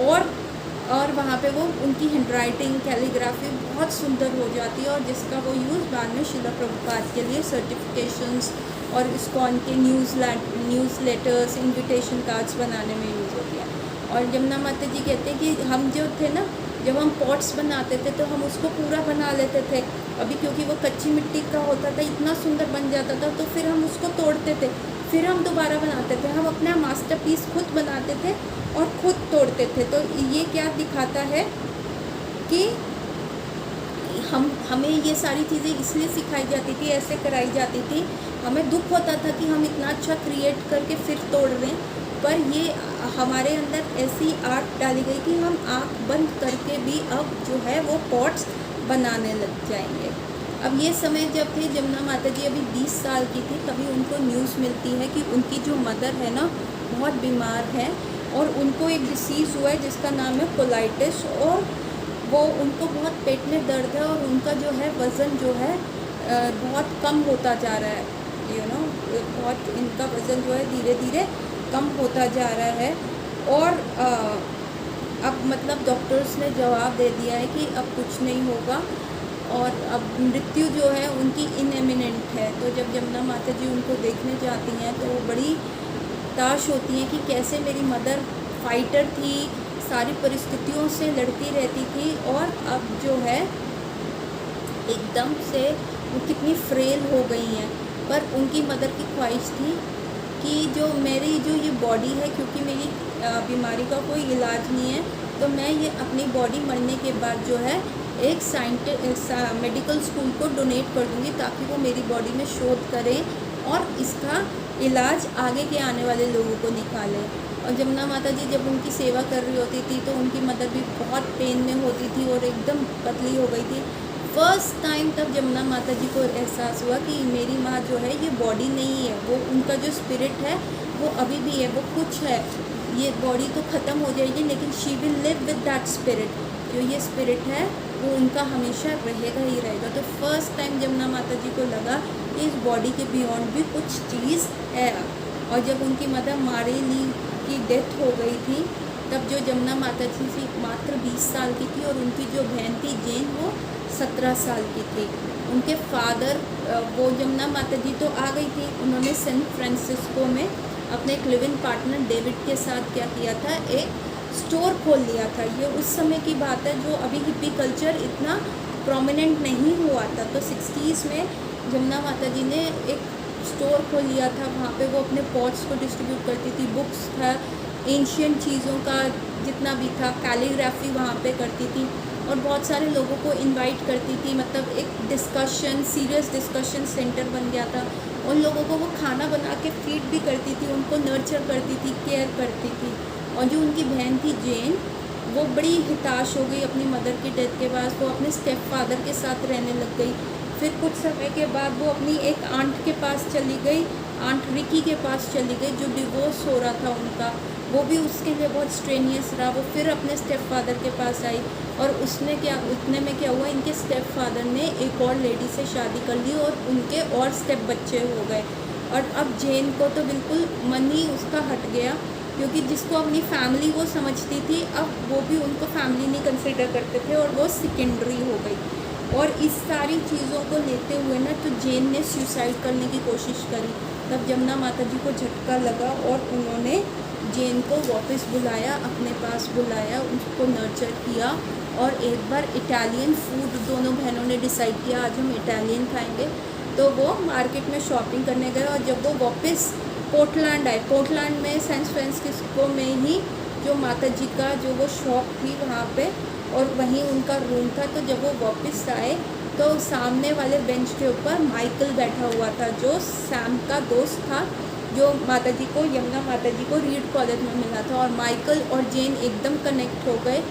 और वहाँ पे वो उनकी हैंडराइटिंग, कैलीग्राफी बहुत सुंदर हो जाती है और जिसका वो यूज़ बाद में शिला प्रभुपाद के लिए सर्टिफिकेशंस और इस्कॉन के न्यूज़ लेटर्स, इनविटेशन कार्ड्स बनाने में यूज़ होती है। और जमुना माता जी कहते हैं कि हम जो थे ना, जब हम पॉट्स बनाते थे तो हम उसको पूरा बना लेते थे। अभी क्योंकि वो कच्ची मिट्टी का होता था, इतना सुंदर बन जाता था, तो फिर हम उसको तोड़ते थे, फिर हम दोबारा बनाते थे। हम अपना मास्टरपीस खुद बनाते थे और खुद तोड़ते थे। तो ये क्या दिखाता है कि हमें ये सारी चीज़ें इसलिए सिखाई जाती थी, ऐसे कराई जाती थी। हमें दुख होता था कि हम इतना अच्छा क्रिएट करके फिर तोड़ रहे हैं, पर ये हमारे अंदर ऐसी आर्ट डाली गई कि हम आँख बंद करके भी अब जो है वो पॉट्स बनाने लग जाएंगे। अब ये समय जब थे जमुना माता जी अभी 20 साल की थी, तभी उनको न्यूज़ मिलती है कि उनकी जो मदर है ना बहुत बीमार है और उनको एक डिसीज़ हुआ है जिसका नाम है कोलाइटिस। और वो उनको बहुत पेट में दर्द है और उनका जो है वज़न जो है बहुत कम होता जा रहा है, बहुत इनका वज़न जो है धीरे धीरे कम होता जा रहा है। और अब मतलब डॉक्टर्स ने जवाब दे दिया है कि अब कुछ नहीं होगा और अब मृत्यु जो है उनकी इनएमिनेंट है। तो जब जमुना माता जी उनको देखने जाती हैं तो वो बड़ी ताश होती हैं कि कैसे मेरी मदर फाइटर थी, सारी परिस्थितियों से लड़ती रहती थी और अब जो है एकदम से वो कितनी फ्रेल हो गई हैं। पर उनकी मदर की ख्वाहिश थी कि जो मेरी जो ये बॉडी है, क्योंकि मेरी बीमारी का कोई इलाज नहीं है, तो मैं ये अपनी बॉडी मरने के बाद जो है एक मेडिकल स्कूल को डोनेट कर दूँगी ताकि वो मेरी बॉडी में शोध करें और इसका इलाज आगे के आने वाले लोगों को निकालें। और जमुना माता जी जब उनकी सेवा कर रही होती थी तो उनकी मदर भी बहुत पेन में होती थी और एकदम पतली हो गई थी। फर्स्ट टाइम तब जमुना माता जी को एहसास हुआ कि मेरी माँ जो है ये बॉडी नहीं है, वो उनका जो स्पिरिट है वो अभी भी है, वो कुछ है, ये बॉडी तो ख़त्म हो जाएगी लेकिन she will live with that spirit. जो ये स्पिरिट है वो उनका हमेशा रहेगा ही रहेगा। तो फर्स्ट टाइम जमुना माता जी को लगा कि इस बॉडी के बियॉन्ड भी कुछ चीज़ है। और जब उनकी मदर मारेली की डेथ हो गई थी तब जो जमुना माता जी थी मात्र 20 साल की थी और उनकी जो बहन थी जेन वो 17 साल की थी। उनके फादर वो जमुना माता जी तो आ गई थी, उन्होंने सैन फ्रांसिस्को में अपने एक लिव इन पार्टनर डेविड के साथ क्या किया था, एक स्टोर खोल लिया था। ये उस समय की बात है जो अभी हिप्पी कल्चर इतना प्रोमिनेंट नहीं हुआ था। तो 60s में जमुना माता जी ने एक स्टोर खोल लिया था, वहाँ पे वो अपने पॉट्स को डिस्ट्रीब्यूट करती थी, बुक्स था, एंशियंट चीज़ों का जितना भी था, कैलीग्राफी वहाँ पे करती थी और बहुत सारे लोगों को इनवाइट करती थी। मतलब एक डिस्कशन, सीरियस डिस्कशन सेंटर बन गया था। उन लोगों को वो खाना बना के फीड भी करती थी, उनको नर्चर करती थी, केयर करती थी। और जो उनकी बहन थी जेन, वो बड़ी हिताश हो गई अपनी मदर की डेथ के बाद, वो अपने स्टेप फादर के साथ रहने लग गई। फिर कुछ समय के बाद वो अपनी एक आंट के पास चली गई आंट रिकी के पास चली गई, जो डिवोर्स हो रहा था उनका, वो भी उसके लिए बहुत स्ट्रेनियस रहा। वो फिर अपने स्टेप फादर के पास आई और उतने में क्या हुआ, इनके स्टेप फादर ने एक और लेडी से शादी कर ली और उनके और स्टेप बच्चे हो गए। और अब जेन को तो बिल्कुल मन ही उसका हट गया, क्योंकि जिसको अपनी फैमिली वो समझती थी, अब वो भी उनको फैमिली नहीं कंसिडर करते थे और वो सेकेंडरी हो गई। और इस सारी चीज़ों को लेते हुए ना तो जेन ने सुसाइड करने की कोशिश करी। तब जमुना माता जी को झटका लगा और उन्होंने जेन को वापस बुलाया, अपने पास बुलाया, उसको नर्चर किया और एक बार इटालियन फूड दोनों बहनों ने डिसाइड किया आज हम इटालियन खाएंगे। तो वो मार्केट में शॉपिंग करने गए और जब वो वापस पोर्टलैंड आए, पोर्टलैंड में सैन फ्रांसिस्को में ही जो माता जी का जो वो शॉप थी वहाँ पे और वहीं उनका रूम था। तो जब वो वापस आए तो सामने वाले बेंच के ऊपर माइकल बैठा हुआ था, जो सैम का दोस्त था, जो माता जी को, यमुना माता जी को रीड कॉलेज में मिला था। और माइकल और जेन एकदम कनेक्ट हो गए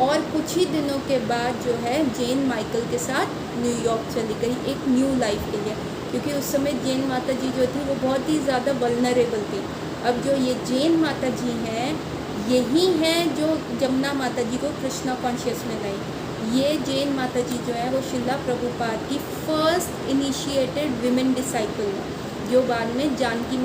और कुछ ही दिनों के बाद जो है जेन माइकल के साथ न्यूयॉर्क चली गई एक न्यू लाइफ के लिए, क्योंकि उस समय जेन माता जी जो थी वो बहुत ही ज़्यादा वल्नरेबल थी। अब जो ये जेन माता जी हैं, यही हैं जो जमुना माता जी को कृष्णा कॉन्शियस में लाई। ये जैन माता जी जो है वो शिला प्रभुपाद की फर्स्ट इनिशिएटेड विमेन डिसाइपल है, जो बाद में जानकी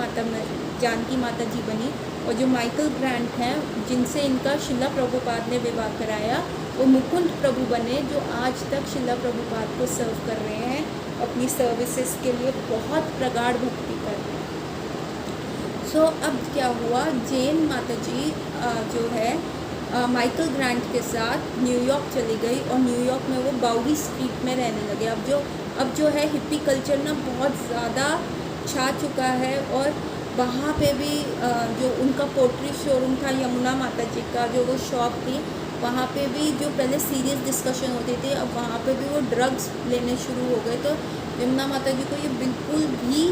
माता जी बनी। और जो माइकल ग्रांट हैं, जिनसे इनका शिला प्रभुपाद ने विवाह कराया, वो मुकुंद प्रभु बने, जो आज तक शिला प्रभुपाद को सर्व कर रहे हैं, अपनी सर्विसेज के लिए बहुत प्रगाढ़ भक्ति कर रहे हैं। सो अब क्या हुआ, जैन माता जी जो है माइकल ग्रांट के साथ न्यूयॉर्क चली गई और न्यूयॉर्क में वो बाउडी स्ट्रीट में रहने लगे। अब जो है हिप्पी कल्चर ना बहुत ज़्यादा छा चुका है और वहाँ पे भी जो उनका पोट्री शोरूम था यमुना माता जी का, जो वो शॉप थी, वहाँ पे भी जो पहले सीरियस डिस्कशन होती थी, अब वहाँ पे भी वो ड्रग्स लेने शुरू हो गए। तो यमुना माता जी को ये बिल्कुल भी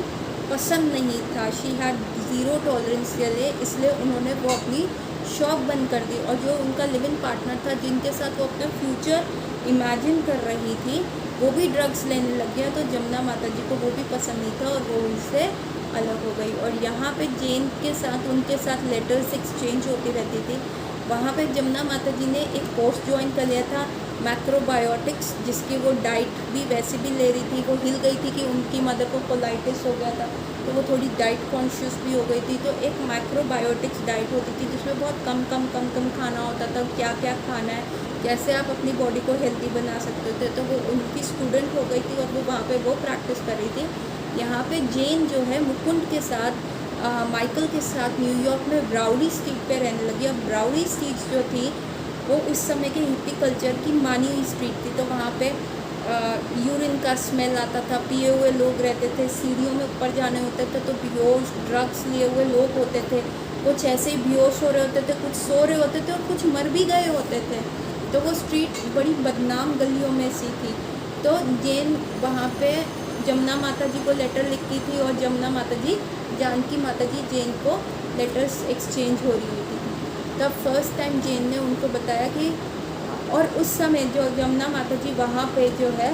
पसंद नहीं था। शी हैड ज़ीरो टॉलरेंस के लिए, इसलिए उन्होंने वो अपनी शॉप बंद कर दी। और जो उनका लिव इन पार्टनर था, जिनके साथ वो अपना फ्यूचर इमेजिन कर रही थी, वो भी ड्रग्स लेने लग गया। तो जमुना माता जी को वो भी पसंद नहीं था और वो उनसे अलग हो गई। और यहाँ पे जैन के साथ उनके साथ लेटर्स एक्सचेंज होती रहती थी। वहाँ पे जमुना माता जी ने एक कोर्स ज्वाइन कर लिया था मैक्रोबायोटिक्स, जिसकी वो डाइट भी वैसे भी ले रही थी। वो हिल गई थी कि उनकी मदर को कोलाइटिस हो गया था, तो वो थोड़ी डाइट कॉन्शियस भी हो गई थी। तो एक मैक्रोबायोटिक्स डाइट होती थी जिसमें बहुत कम खाना होता था, क्या क्या खाना है, कैसे आप अपनी बॉडी को हेल्दी बना सकते थे। तो वो उनकी स्टूडेंट हो गई थी और वो वहाँ पे वो प्रैक्टिस कर रही थी। यहाँ पे जैन जो है मुकुंद के साथ माइकल के साथ न्यूयॉर्क में ब्राउडी स्ट्रीट पे रहने लगी। अब ब्राउडी स्ट्रीट जो थी वो उस समय के हिप्पी कल्चर की मानी हुई स्ट्रीट थी। तो वहाँ पे यूरिन का स्मेल आता था, पिए हुए लोग रहते थे, सीढ़ियों में ऊपर जाने होते थे तो बेहोश ड्रग्स लिए हुए लोग होते थे। कुछ ऐसे ही बेहोश हो रहे होते थे, कुछ सो रहे होते थे और कुछ मर भी गए होते थे। तो वो स्ट्रीट बड़ी बदनाम गलियों में सी थी। तो जैन वहाँ पे जमुना माता जी को लेटर लिखती थी और जमुना माता जी, जानकी माता जी जैन को लेटर्स एक्सचेंज हो रही होती थी। तब फर्स्ट टाइम जैन ने उनको बताया कि, और उस समय जो जमुना माता जी वहाँ पे जो है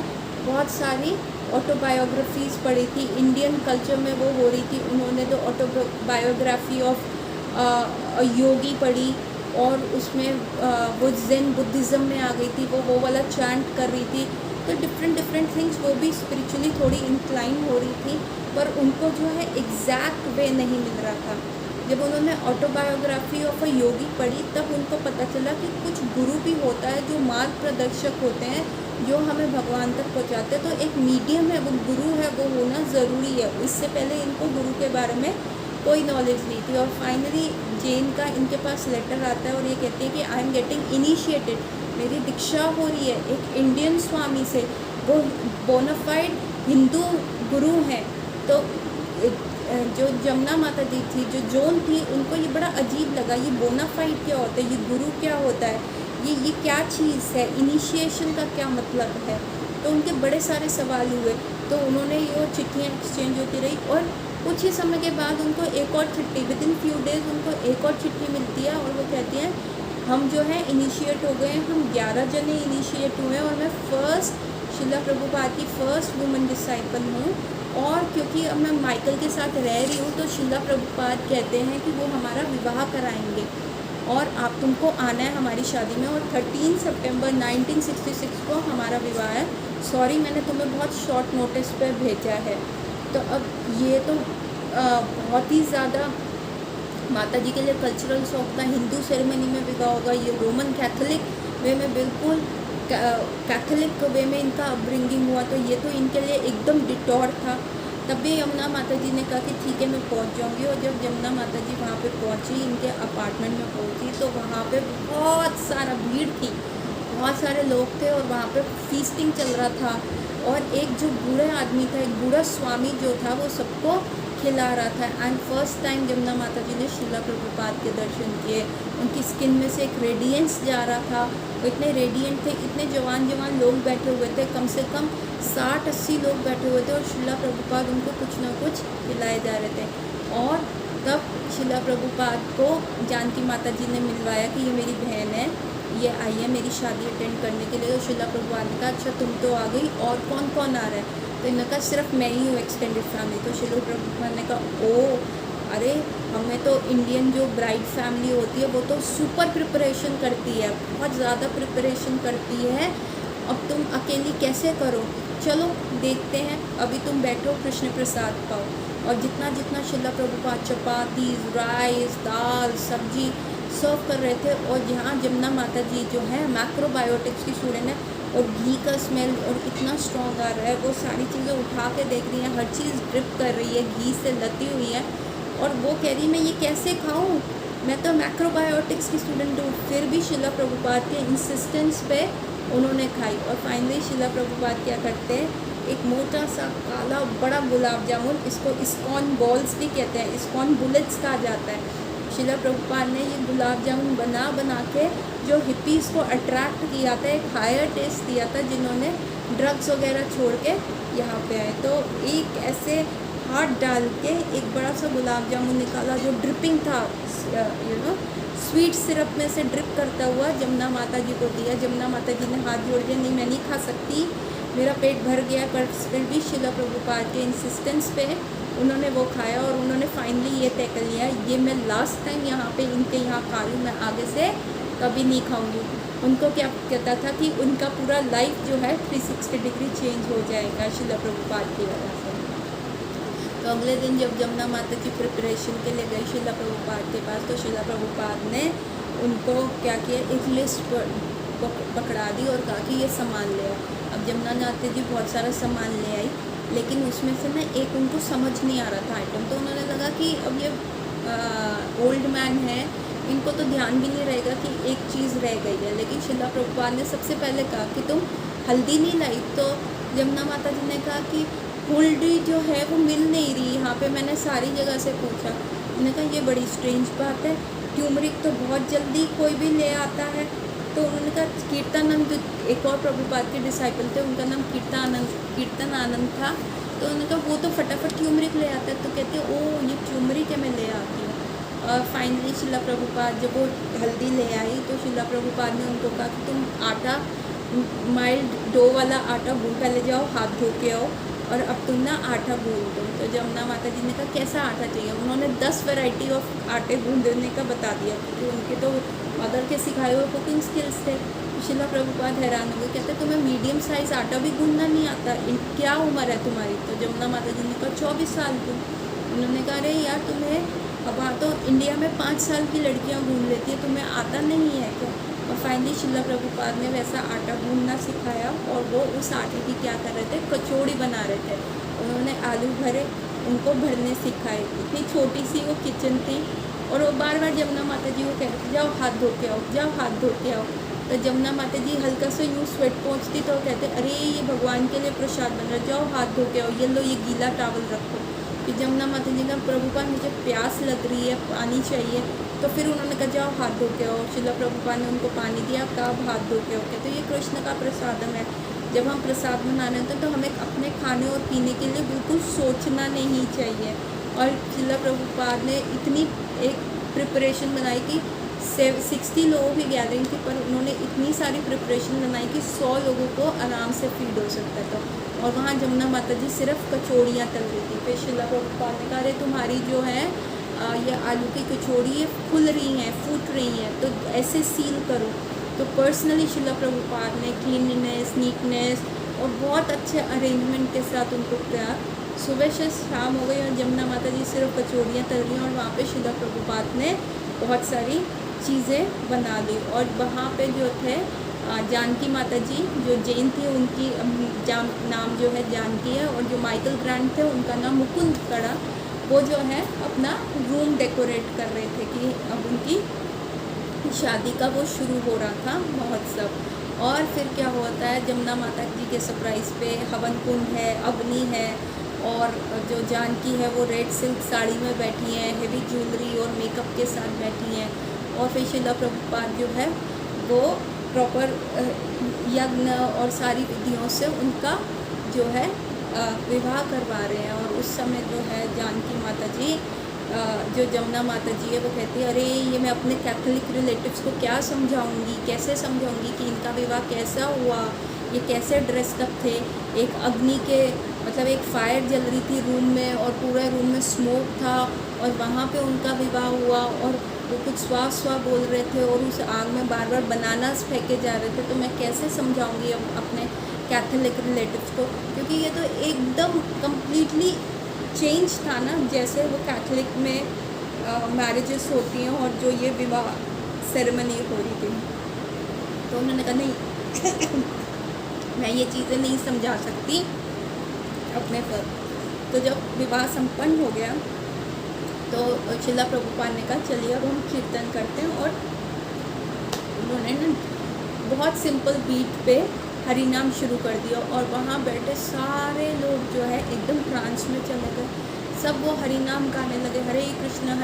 बहुत सारी ऑटोबायोग्राफीज़ पढ़ी थी, इंडियन कल्चर में वो हो रही थी। उन्होंने तो ऑटोबायोग्राफी ऑफ योगी पढ़ी और उसमें वो ज़ेन बुद्धिज़्म में आ गई थी, वो वाला चैंट कर रही थी। तो डिफरेंट थिंग्स, वो भी स्पिरिचुअली थोड़ी इंक्लाइन हो रही थी, पर उनको जो है एग्जैक्ट वे नहीं मिल रहा था। जब उन्होंने ऑटोबायोग्राफी ऑफ अ योगी पढ़ी, तब उनको पता चला कि कुछ गुरु भी होता है जो मार्ग प्रदर्शक होते हैं, जो हमें भगवान तक पहुंचाते हैं। तो एक मीडियम है, वो गुरु है, वो होना ज़रूरी है। इससे पहले इनको गुरु के बारे में कोई नॉलेज नहीं थी। और फाइनली जैन का इनके पास लेटर आता है और ये कहती है कि आई एम गेटिंग इनिशिएटेड, मेरी दीक्षा हो रही है एक इंडियन स्वामी से, वो बोनाफाइड हिंदू गुरु हैं। तो जो जमुना माता जी थी, जो जोन थी, उनको ये बड़ा अजीब लगा, ये बोनाफाइड क्या होता है, ये गुरु क्या होता है, ये क्या चीज़ है, इनिशिएशन का क्या मतलब है। तो उनके बड़े सारे सवाल हुए। तो उन्होंने ये चिट्ठियाँ एक्सचेंज होती रही और कुछ ही समय के बाद उनको एक और चिट्ठी, विद इन फ्यू डेज उनको एक और चिट्ठी मिलती है और वो कहती हैं हम जो है इनिशिएट हो गए हैं, हम 11 जने इनिशिएट हुए हैं और मैं फर्स्ट शिला प्रभुपाद की फर्स्ट वुमेन डिसाइपल हूँ। और क्योंकि अब मैं माइकल के साथ रह रही हूँ तो शिला प्रभुपाद कहते हैं कि वो हमारा विवाह कराएंगे और आप तुमको आना है हमारी शादी में। और 13 सितंबर 1966 को हमारा विवाह है। सॉरी मैंने तुम्हें बहुत शॉर्ट नोटिस पे भेजा है। तो अब ये तो बहुत ही ज़्यादा माता जी के लिए कल्चरल शौक था। हिंदू सेरेमनी में विवाह होगा, ये रोमन कैथोलिक वे में बिल्कुल कैथोलिक वे में इनका अपब्रिंगिंग हुआ, तो ये तो इनके लिए एकदम डिटॉर था। तब भी यमुना माता जी ने कहा कि ठीक है मैं पहुंच जाऊंगी। और जब यमुना माता जी वहाँ पे पहुंची, इनके अपार्टमेंट में पहुंची, तो वहाँ पे बहुत सारा भीड़ थी, बहुत सारे लोग थे और वहाँ पे फीस्टिंग चल रहा था। और एक जो बूढ़ा आदमी था, एक बूढ़ा स्वामी जो था, वो सबको खिला रहा था। एंड फर्स्ट टाइम यमुना माता जी ने शिला प्रभुपाद के दर्शन किए। उनकी स्किन में से एक रेडियंस जा रहा था, वो इतने रेडियंट थे, इतने जवान जवान लोग बैठे हुए थे, कम से कम 60-80 लोग बैठे हुए थे और शिला प्रभुपाद उनको कुछ ना कुछ खिलाए जा रहे थे। और तब शिला प्रभुपाद को जानकी माता जी ने मिलवाया कि ये मेरी बहन है, ये आई है मेरी शादी अटेंड करने के लिए। तो शिला प्रभुपाद ने कहा अच्छा तुम तो आ गई, और कौन कौन आ रहा है? तो इन्होंने कहा सिर्फ मैं ही हूँ एक्सटेंडेड फैमिली। तो शिला प्रभुपाद ने कहा ओ अरे, हमें तो इंडियन जो ब्राइड फैमिली होती है वो तो सुपर प्रिपरेशन करती है, बहुत ज़्यादा प्रिपरेशन करती है, अब तुम अकेली कैसे करो? चलो देखते हैं, अभी तुम बैठो कृष्ण प्रसाद पाओ। और जितना जितना शिला प्रभुपाद चपाती, राइस, दाल, सब्जी सर्व कर रहे थे, और यहाँ यमुना माता जी जो है मैक्रोबायोटिक्स की स्टूडेंट है, और घी का स्मेल और इतना स्ट्रॉन्ग आ रहा है, वो सारी चीज़ें उठा के देख रही हैं, हर चीज़ ड्रिप कर रही है, घी से लती हुई है, और वो कह रही मैं ये कैसे खाऊं, मैं तो मैक्रोबायोटिक्स की स्टूडेंट हूँ। फिर भी शिला प्रभुपाद के इंसिस्टेंस पे उन्होंने खाई। और फाइनली शिला प्रभुपाद क्या करते हैं, एक मोटा सा काला बड़ा गुलाब जामुन, इसको इस्कॉन बॉल्स भी कहते हैं, इस्कॉन बुलेट्स कहा जाता है। शिला प्रभुपाद ने ये गुलाब जामुन बना बना के जो हिप्पीज़ को अट्रैक्ट किया था, एक हायर टेस्ट दिया था, जिन्होंने ड्रग्स वगैरह छोड़ के यहाँ पे आए। तो एक ऐसे हाथ डाल के एक बड़ा सा गुलाब जामुन निकाला जो ड्रिपिंग था, स्वीट सिरप में से ड्रिप करता हुआ जमुना माता जी को दिया। जमुना माता जी ने हाथ जोड़ दिया, नहीं मैं नहीं खा सकती, मेरा पेट भर गया। पर फिर भी शिला प्रभुपाद के इंसिस्टेंस पे उन्होंने वो खाया, और उन्होंने फाइनली ये तय कर लिया ये मैं लास्ट टाइम यहाँ पे इनके यहाँ खा रही हूँ, मैं आगे से कभी नहीं खाऊंगी। उनको क्या कहता था कि उनका पूरा लाइफ जो है 360 डिग्री चेंज हो जाएगा शिला प्रभुपाद की वजह से। तो अगले दिन जब यमुना माता जी प्रिपरेशन के लिए गई शिला प्रभुपाद के पास, तो शिला प्रभुपाद ने उनको क्या किया, एक लिस्ट पकड़ा दी और कहा कि ये सामान ले आओ। अब यमुना माता जी बहुत सारा सामान ले आई, लेकिन उसमें से ना एक उनको समझ नहीं आ रहा था आइटम। तो उन्होंने लगा कि अब ये ओल्ड मैन है, इनको तो ध्यान भी नहीं रहेगा कि एक चीज़ रह गई है। लेकिन शिला प्रभुपाद ने सबसे पहले कहा कि तुम हल्दी नहीं लाई। तो यमुना माता जी ने कहा कि हल्दी जो है वो मिल नहीं रही यहाँ पे, मैंने सारी जगह से पूछा। उन्होंने कहा ये बड़ी स्ट्रेंज बात है, ट्यूमरिक तो बहुत जल्दी कोई भी ले आता है। तो उन्होंने कहा कीर्तनानंद, एक और प्रभुपाद के डिसाइपल थे, उनका नाम कीर्तनानंद था। तो उन्होंने कहा वो तो फटाफट ट्यूमरिक ले आता है। तो कहते हैं ओ ये ट्यूमरिक है, मैं ले आती हूँ। और फाइनली शिला प्रभुपाद जब वो हल्दी ले आई, तो शिला प्रभुपाद ने उनको कहा कि तुम आटा, माइल्ड डो वाला आटा गूंद, पहले जाओ हाथ धो के आओ और अब तुम ना आटा गूंद दो। तो यमुना माता जी ने कहा कैसा आटा चाहिए? उन्होंने 10 वैरायटी ऑफ आटे गूंदने का बता दिया, क्योंकि उनके तो मदर के सिखाए हुए कुकिंग स्किल्स थे। शिला प्रभुपाद हैरान हो गए, कहते तुम्हें मीडियम साइज़ आटा भी गूंदना नहीं आता, क्या उम्र है तुम्हारी? तो यमुना माता जी ने कहा 24 साल की। उन्होंने कहा अरे यार तुम्हें, अब तो इंडिया में 5 साल की लड़कियाँ गूंद लेती है, तुम्हें आता नहीं है क्या? और फाइनली शिला प्रभुपाद ने वैसा आटा गूंदना सिखाया, और वो उस आटे की क्या कर रहे थे, कचौड़ी बना रहे थे। उन्होंने आलू भरे, उनको भरने सिखाए। इतनी छोटी सी वो किचन थी, और वो बार बार यमुना माता जी को कहते थे जाओ हाथ धो के आओ, जाओ हाथ धो के आओ। तो यमुना माता जी हल्का सा यूँ स्वेट पहुँचती तो कहते अरे ये भगवान के लिए प्रसाद बन रहा है, जाओ हाथ धो के आओ, ये लो ये गीला टावल रखो। फिर यमुना माता जी का प्रभुपाद मुझे प्यास लग रही है, पानी चाहिए। तो फिर उन्होंने कहा जाओ हाथ धो के आओ। शिला प्रभुपाद ने उनको पानी दिया, कब हाथ धो के आओ। कहते ये कृष्ण का प्रसादम है, जब हम प्रसाद बनाने होते हैं तो हमें अपने खाने और पीने के लिए बिल्कुल सोचना नहीं चाहिए। और शिला प्रभुपाद ने इतनी एक प्रिपरेशन बनाई कि 60 लोगों की गैदरिंग थी, पर उन्होंने इतनी सारी प्रिपरेशन बनाई कि 100 लोगों को आराम से फीड हो सकता था। और वहाँ जमुना माता जी सिर्फ कचौड़ियाँ तल रही थी। फिर शिला प्रभुपाद ने कहा, अरे तुम्हारी जो है ये आलू की कचौड़ी ये फूल रही हैं, फूट रही हैं, तो ऐसे सील करो। तो पर्सनली शिला प्रभुपाद ने क्लीनलीनेस, नीटनेस और बहुत अच्छे अरेंजमेंट के साथ उनको किया। सुबह से शाम हो गई और जमुना माता जी सिर्फ कचौड़ियाँ तल रही हैं, और वहाँ पे शिला प्रभुपाद ने बहुत सारी चीज़ें बना दी। और वहाँ पे जो थे जानकी माता जी जो जैन थी, उनकी नाम जो है जानकी है, और जो माइकल ग्रांट थे उनका नाम मुकुंद कड़ा। वो जो है अपना रूम डेकोरेट कर रहे थे कि अब उनकी शादी का वो शुरू हो रहा था महोत्सव। और फिर क्या होता है, जमुना माता जी के सरप्राइज़ पे हवन कुंड है, अग्नि है, और जो जानकी है वो रेड सिल्क साड़ी में बैठी हैं, हेवी ज्वेलरी और मेकअप के साथ बैठी हैं। और फिर शिला प्रभुपाद जो है वो प्रॉपर यज्ञ और सारी विधियों से उनका जो है विवाह करवा रहे हैं। और उस समय जो है जानकी माता जी जो जमुना माता जी है वो कहती है, अरे ये मैं अपने कैथोलिक रिलेटिव्स को क्या समझाऊंगी, कैसे समझाऊंगी कि इनका विवाह कैसा हुआ, ये कैसे ड्रेस्ड अप थे। एक अग्नि के मतलब एक फायर जल रही थी रूम में, और पूरे रूम में स्मोक था, और वहाँ पे उनका विवाह हुआ। और वो कुछ स्वा बोल रहे थे, और उस आग में बार बार बनानास फेंके जा रहे थे। तो मैं कैसे समझाऊंगी अब अपने कैथोलिक रिलेटिव्स को, क्योंकि ये तो एकदम कम्प्लीटली चेंज था ना, जैसे वो कैथोलिक में मैरिजेस होती हैं और जो ये विवाह सेरेमनी हो रही थी। तो उन्होंने कहा नहीं मैं ये चीज़ें नहीं समझा सकती अपने पर। तो जब विवाह संपन्न हो गया तो शिला प्रभुपाद ने कहा, चलिए अब हम कीर्तन करते हैं। और उन्होंने ना बहुत सिंपल बीट पे हरि नाम शुरू कर दिया, और वहाँ बैठे सारे लोग जो है एकदम ट्रांस में चले गए। सब वो हरि नाम गाने लगे, हरे कृष्ण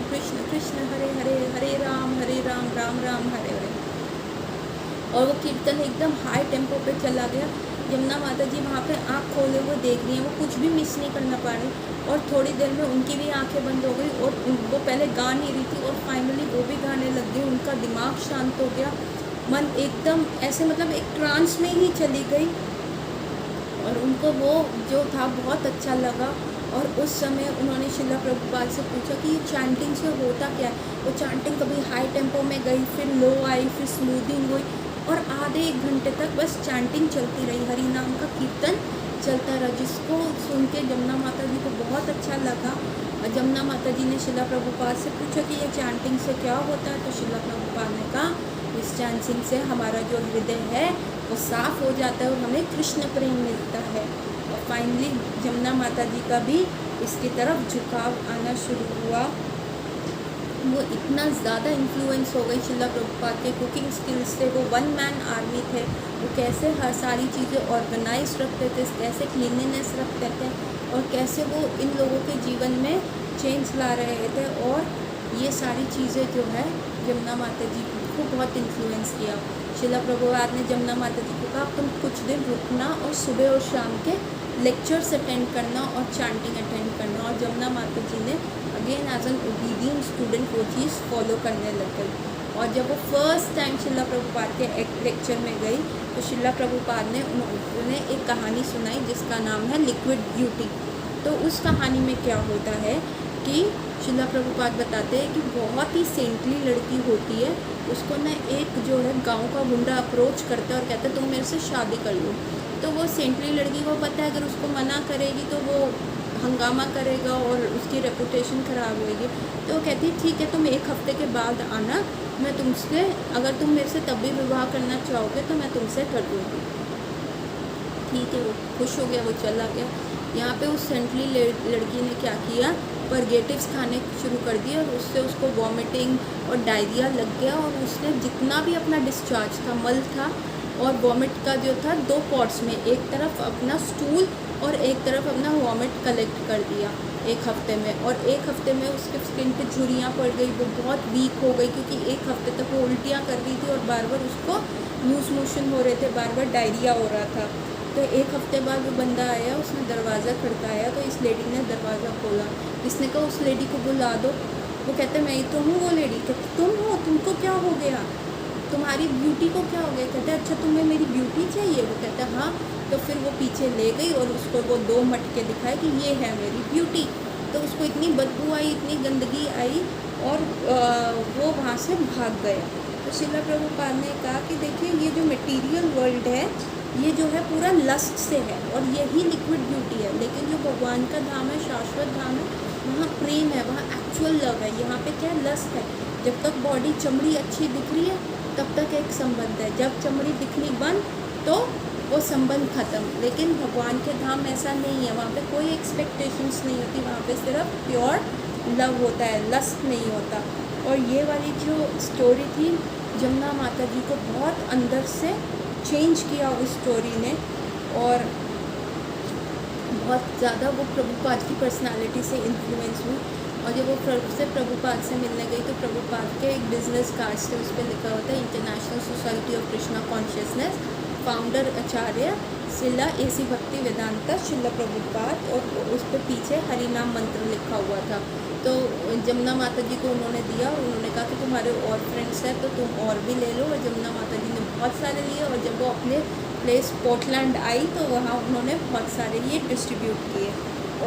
कृष्ण कृष्ण हरे हरे, हरे राम राम राम हरे हरे। और वो कीर्तन एकदम हाई टेम्पो पे चला गया। यमुना माता जी वहाँ पे आँख खोले हुए देख रही हैं, वो कुछ भी मिस नहीं करना पा रही। और थोड़ी देर में उनकी भी आंखें बंद हो गई, और वो पहले गा नहीं रही थी, और फाइनली वो भी गाने लग गई। उनका दिमाग शांत हो गया, मन एकदम ऐसे मतलब एक ट्रांस में ही चली गई, और उनको वो जो था बहुत अच्छा लगा। और उस समय उन्होंने शिला प्रभुपाद से पूछा कि ये चैंटिंग से होता क्या है। वो चैंटिंग कभी हाई टेम्पो में गई, फिर लो आई, फिर स्मूथिंग हुई, और आधे एक घंटे तक बस चैंटिंग चलती रही, हरि नाम का कीर्तन चलता रहा, जिसको सुन के जमुना माता जी को बहुत अच्छा लगा। और जमुना माता जी ने शिला प्रभुपाद से पूछा कि ये चैंटिंग से क्या होता है। तो शिला प्रभुपाद ने कहा, इस चैंटिंग से हमारा जो हृदय है वो साफ़ हो जाता है और हमें कृष्ण प्रेम मिलता है। और फाइनली जमुना माता जी का भी इसकी तरफ झुकाव आना शुरू हुआ। वो इतना ज़्यादा इन्फ्लुएंस हो गई शिला प्रभुपाद के कुकिंग स्किल्स से। वो वन मैन आर्मी थे, वो कैसे हर सारी चीज़ें ऑर्गेनाइज रखते थे, कैसे क्लीनलीनेस रखते थे, और कैसे वो इन लोगों के जीवन में चेंज ला रहे थे। और ये सारी चीज़ें जो है जमुना माता जी को बहुत इन्फ्लुएंस किया। शिला प्रभुपाद ने जमुना माता जी को कहा, तुम कुछ दिन रुकना और सुबह और शाम के लेक्चर्स अटेंड करना और चैंटिंग अटेंड करना। और जमुना माता जी ने again as an obedient student वो चीज़ फॉलो करने लग गई। और जब वो फर्स्ट टाइम शिला प्रभुपाद के एक लेक्चर में गई तो शिला प्रभुपाद ने उन्हें एक कहानी सुनाई जिसका नाम है लिक्विड ब्यूटी। तो उस कहानी में क्या होता है कि शिला प्रभुपाद बताते हैं कि बहुत ही सेंटली लड़की होती है, उसको ना एक जो है गांव का गुंडा अप्रोच करता है और कहता है तुम मेरे से शादी कर लो। तो वो सेंटली लड़की को पता है अगर उसको मना करेगी तो वो हंगामा करेगा और उसकी रेपुटेशन ख़राब होएगी। तो वो कहती है ठीक है, तुम एक हफ्ते के बाद आना, मैं तुमसे अगर तुम मेरे से तब भी विवाह करना चाहोगे तो मैं तुमसे कर दूँगी। ठीक है, वो खुश हो गया, वो चला गया। यहाँ पे उस सेंटली लड़की ने क्या किया, परगेटिव्स खाने शुरू कर दिए और उससे उसको वॉमिटिंग और डायरिया लग गया। और उसने जितना भी अपना डिस्चार्ज था, मल था और वॉमिट का जो था, 2 पॉट्स में एक तरफ अपना स्टूल और एक तरफ अपना वॉमिट कलेक्ट कर दिया एक हफ्ते में। और एक हफ्ते में उसके स्किन पे झुर्रियाँ पड़ गई, वो बहुत वीक हो गई क्योंकि एक हफ्ते तक वो उल्टियाँ कर रही थी और बार बार उसको लूज मोशन हो रहे थे, बार बार डायरिया हो रहा था। तो एक हफ्ते बाद वो बंदा आया, उसने दरवाज़ा खड़काया तो इस लेडी ने दरवाज़ा खोला। इसने कहा उस लेडी को बुला दो। वो कहते मैं ही तो हूँ वो लेडी। कहते तुम हो, तुमको क्या हो गया, तुम्हारी ब्यूटी को क्या हो गया। कहते अच्छा तुम्हें मेरी ब्यूटी चाहिए। वो कहता हाँ, तो फिर वो पीछे ले गई और उसको वो 2 मटके दिखाए कि ये है मेरी ब्यूटी। तो उसको इतनी बदबू आई, इतनी गंदगी आई और वो वहाँ से भाग गया। तो श्रील प्रभुपाद ने कहा कि देखिए ये जो मटेरियल वर्ल्ड है ये जो है पूरा लस्ट से है और यही लिक्विड ब्यूटी है, लेकिन जो भगवान का धाम है, शाश्वत धाम है, वहाँ प्रेम है, वहाँ एक्चुअल लव है। यहाँ पे क्या लस्ट है, जब तक बॉडी चमड़ी अच्छी दिख रही है तब तक एक संबंध है, जब चमड़ी दिखनी बंद तो वो संबंध खत्म। लेकिन भगवान के धाम ऐसा नहीं है, वहाँ पे कोई एक्सपेक्टेशंस नहीं होती, वहाँ पे सिर्फ प्योर लव होता है, लस्ट नहीं होता। और ये वाली जो स्टोरी थी, जमुना माता जी को बहुत अंदर से चेंज किया उस स्टोरी ने, और बहुत ज़्यादा वो प्रभुपाद की पर्सनालिटी से इन्फ्लुएंस हुई। और जब वो प्रभुपाद से मिलने गई तो प्रभुपाद के एक बिजनेस कार्ड से उस पर लिखा होता है international society of Krishna consciousness, founder Acharya Srila AC भक्ति वेदांता श्रील प्रभुपाद, और उस पर पीछे हरिनाम मंत्र लिखा हुआ था। तो जमुना माता जी को उन्होंने दिया, उन्होंने कहा कि तुम्हारे और फ्रेंड्स हैं तो तुम और भी ले लो, और जमुना माता जी ने बहुत सारे लिए। और जब वो अपने प्लेस पोर्टलैंड आई तो वहाँ उन्होंने बहुत सारे ये डिस्ट्रीब्यूट किए,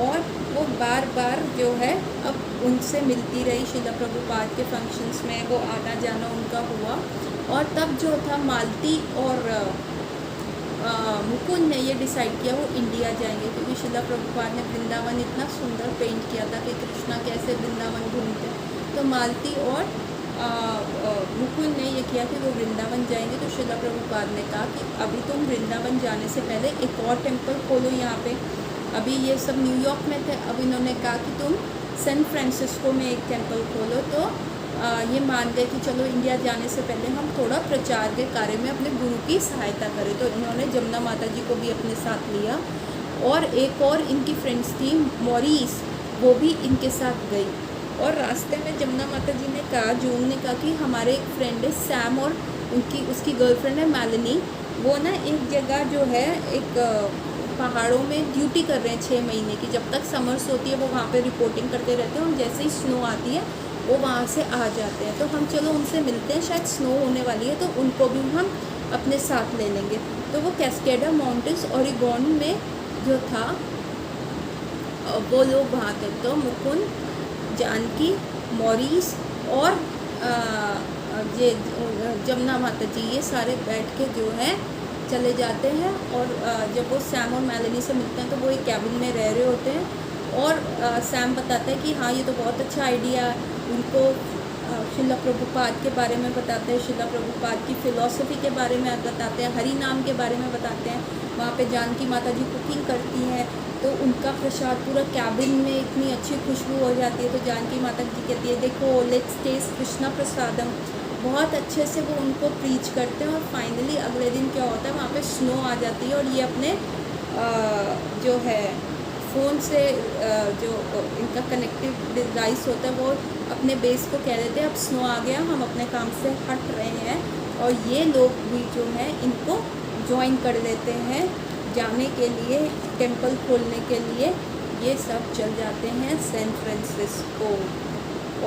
और वो बार बार जो है अब उनसे मिलती रही। श्रील प्रभुपाद के फंक्शंस में वो आना जाना उनका हुआ। और तब जो था मालती और मुकुंद ने ये डिसाइड किया वो इंडिया जाएंगे, क्योंकि श्रील प्रभुपाद ने वृंदावन इतना सुंदर पेंट किया था कि कृष्णा कैसे वृंदावन घूमते हैं। तो मालती और मुकुंद ने ये किया कि वो वृंदावन जाएंगे। तो श्रील प्रभुपाद ने कहा कि अभी तुम वृंदावन जाने से पहले एक और टेम्पल खोलो यहाँ पे। अभी ये सब न्यूयॉर्क में थे, अब इन्होंने कहा कि तुम सैन फ्रांसिस्को में एक टेम्पल खोलो। तो ये मान गए कि चलो इंडिया जाने से पहले हम थोड़ा प्रचार के कार्य में अपने गुरु की सहायता करें। तो इन्होंने जमुना माता जी को भी अपने साथ लिया, और एक और इनकी फ्रेंड्स थी मॉरिस, वो भी इनके साथ गई। और रास्ते में जमुना माता जी ने कहा, जून ने कहा कि हमारे एक फ्रेंड है सैम, और उसकी गर्लफ्रेंड है मैलिनी, वो ना एक जगह जो है एक पहाड़ों में ड्यूटी कर रहे हैं 6 महीने की। जब तक समर्स होती है वो वहाँ पे रिपोर्टिंग करते रहते हैं, और जैसे ही स्नो आती है वो वहाँ से आ जाते हैं। तो हम चलो उनसे मिलते हैं, शायद स्नो होने वाली है तो उनको भी हम अपने साथ ले लेंगे। तो वो कैस्केडा माउंटेन्स ओरेगोन में जो था वो लोग वहाँ थे। तो मुकुंद, जानकी, मॉरिस और ये जमुना माता जी, ये सारे बैठ के जो है चले जाते हैं। और जब वो सैम और मैलिनी से मिलते हैं तो वो एक कैबिन में रह रहे होते हैं, और सैम बताता है कि हाँ ये तो बहुत अच्छा आइडिया है। उनको श्रील प्रभुपाद के बारे में बताते हैं, श्रील प्रभुपाद की फ़िलॉसफी के बारे में बताते हैं, हरि नाम के बारे में बताते हैं। वहाँ पे जानकी माता जी कुकिंग करती हैं, तो उनका प्रसाद पूरा कैबिन में इतनी अच्छी खुशबू हो जाती है। तो जानकी माता जी कहती है देखो लेट्स टेस्ट कृष्णा प्रसादम। बहुत अच्छे से वो उनको प्रीच करते हैं। और फाइनली अगले दिन क्या होता है, वहाँ पे स्नो आ जाती है, और ये अपने जो है फ़ोन से जो इनका कनेक्टिव डिवाइस होता है वो अपने बेस को कह देते हैं अब स्नो आ गया, हम अपने काम से हट रहे हैं। और ये लोग भी जो है इनको ज्वाइन कर लेते हैं जाने के लिए, टेम्पल खोलने के लिए। ये सब चल जाते हैं सैन फ्रांसिस्को।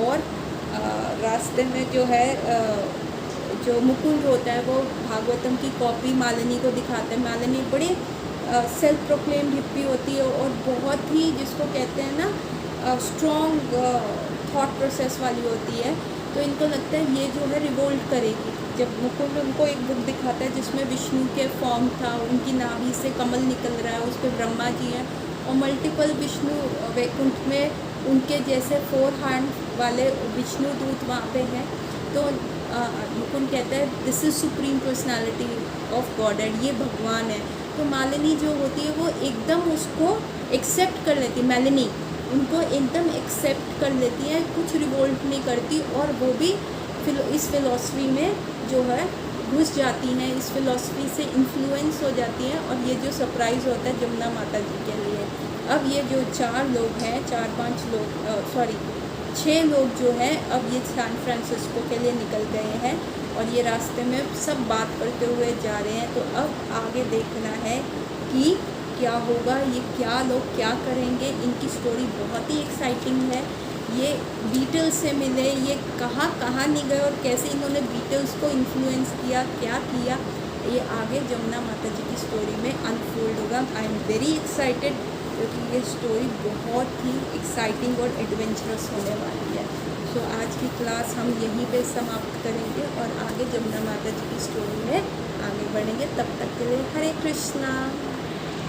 और रास्ते में जो है जो मुकुंद होता है वो भागवतम की कॉपी मालिनी को दिखाता है। मालिनी बड़ी सेल्फ प्रोक्लेम्ड हिप्पी होती है, और बहुत ही जिसको कहते हैं ना स्ट्रॉन्ग थॉट प्रोसेस वाली होती है। तो इनको लगता है ये जो है रिवोल्ट करेगी। जब मुकुंद उनको एक बुक दिखाता है जिसमें विष्णु के फॉर्म था, उनकी नाभि से कमल निकल रहा है, उस पर ब्रह्मा जी हैं, और मल्टीपल विष्णु वैकुंठ में उनके जैसे 4 हैंड वाले विष्णु दूत वहाँ पे हैं। तो मुकुंद कहता है this is supreme personality of God and ये भगवान है। तो मालिनी जो होती है वो एकदम उसको एक्सेप्ट कर लेती है, मालिनी उनको एकदम एक्सेप्ट कर लेती है, कुछ रिवोल्ट नहीं करती, और वो भी इस फिलॉसफी में जो है घुस जाती हैं, इस फिलॉसफी से इन्फ्लुएंस हो जाती हैं। और ये जो सरप्राइज़ होता है जमुना माता जी के लिए। अब ये जो 4 लोग हैं, 4-5 लोग 6 लोग जो हैं, अब ये सैन फ्रांसिस्को के लिए निकल गए हैं, और ये रास्ते में सब बात करते हुए जा रहे हैं। तो अब आगे देखना है कि क्या होगा, ये क्या लोग क्या करेंगे। इनकी स्टोरी बहुत ही एक्साइटिंग है। ये बीटल्स से मिले, ये कहाँ नहीं गए और कैसे इन्होंने बीटल्स को इन्फ्लुएंस किया, क्या किया, ये आगे जमुना माता जी की स्टोरी में अनफोल्ड होगा। आई एम वेरी एक्साइटेड क्योंकि ये स्टोरी बहुत ही एक्साइटिंग और एडवेंचरस होने वाली है। सो आज की क्लास हम यहीं पे समाप्त करेंगे और आगे जमुना माता जी की स्टोरी में आगे बढ़ेंगे। तब तक के लिए हरे कृष्णा।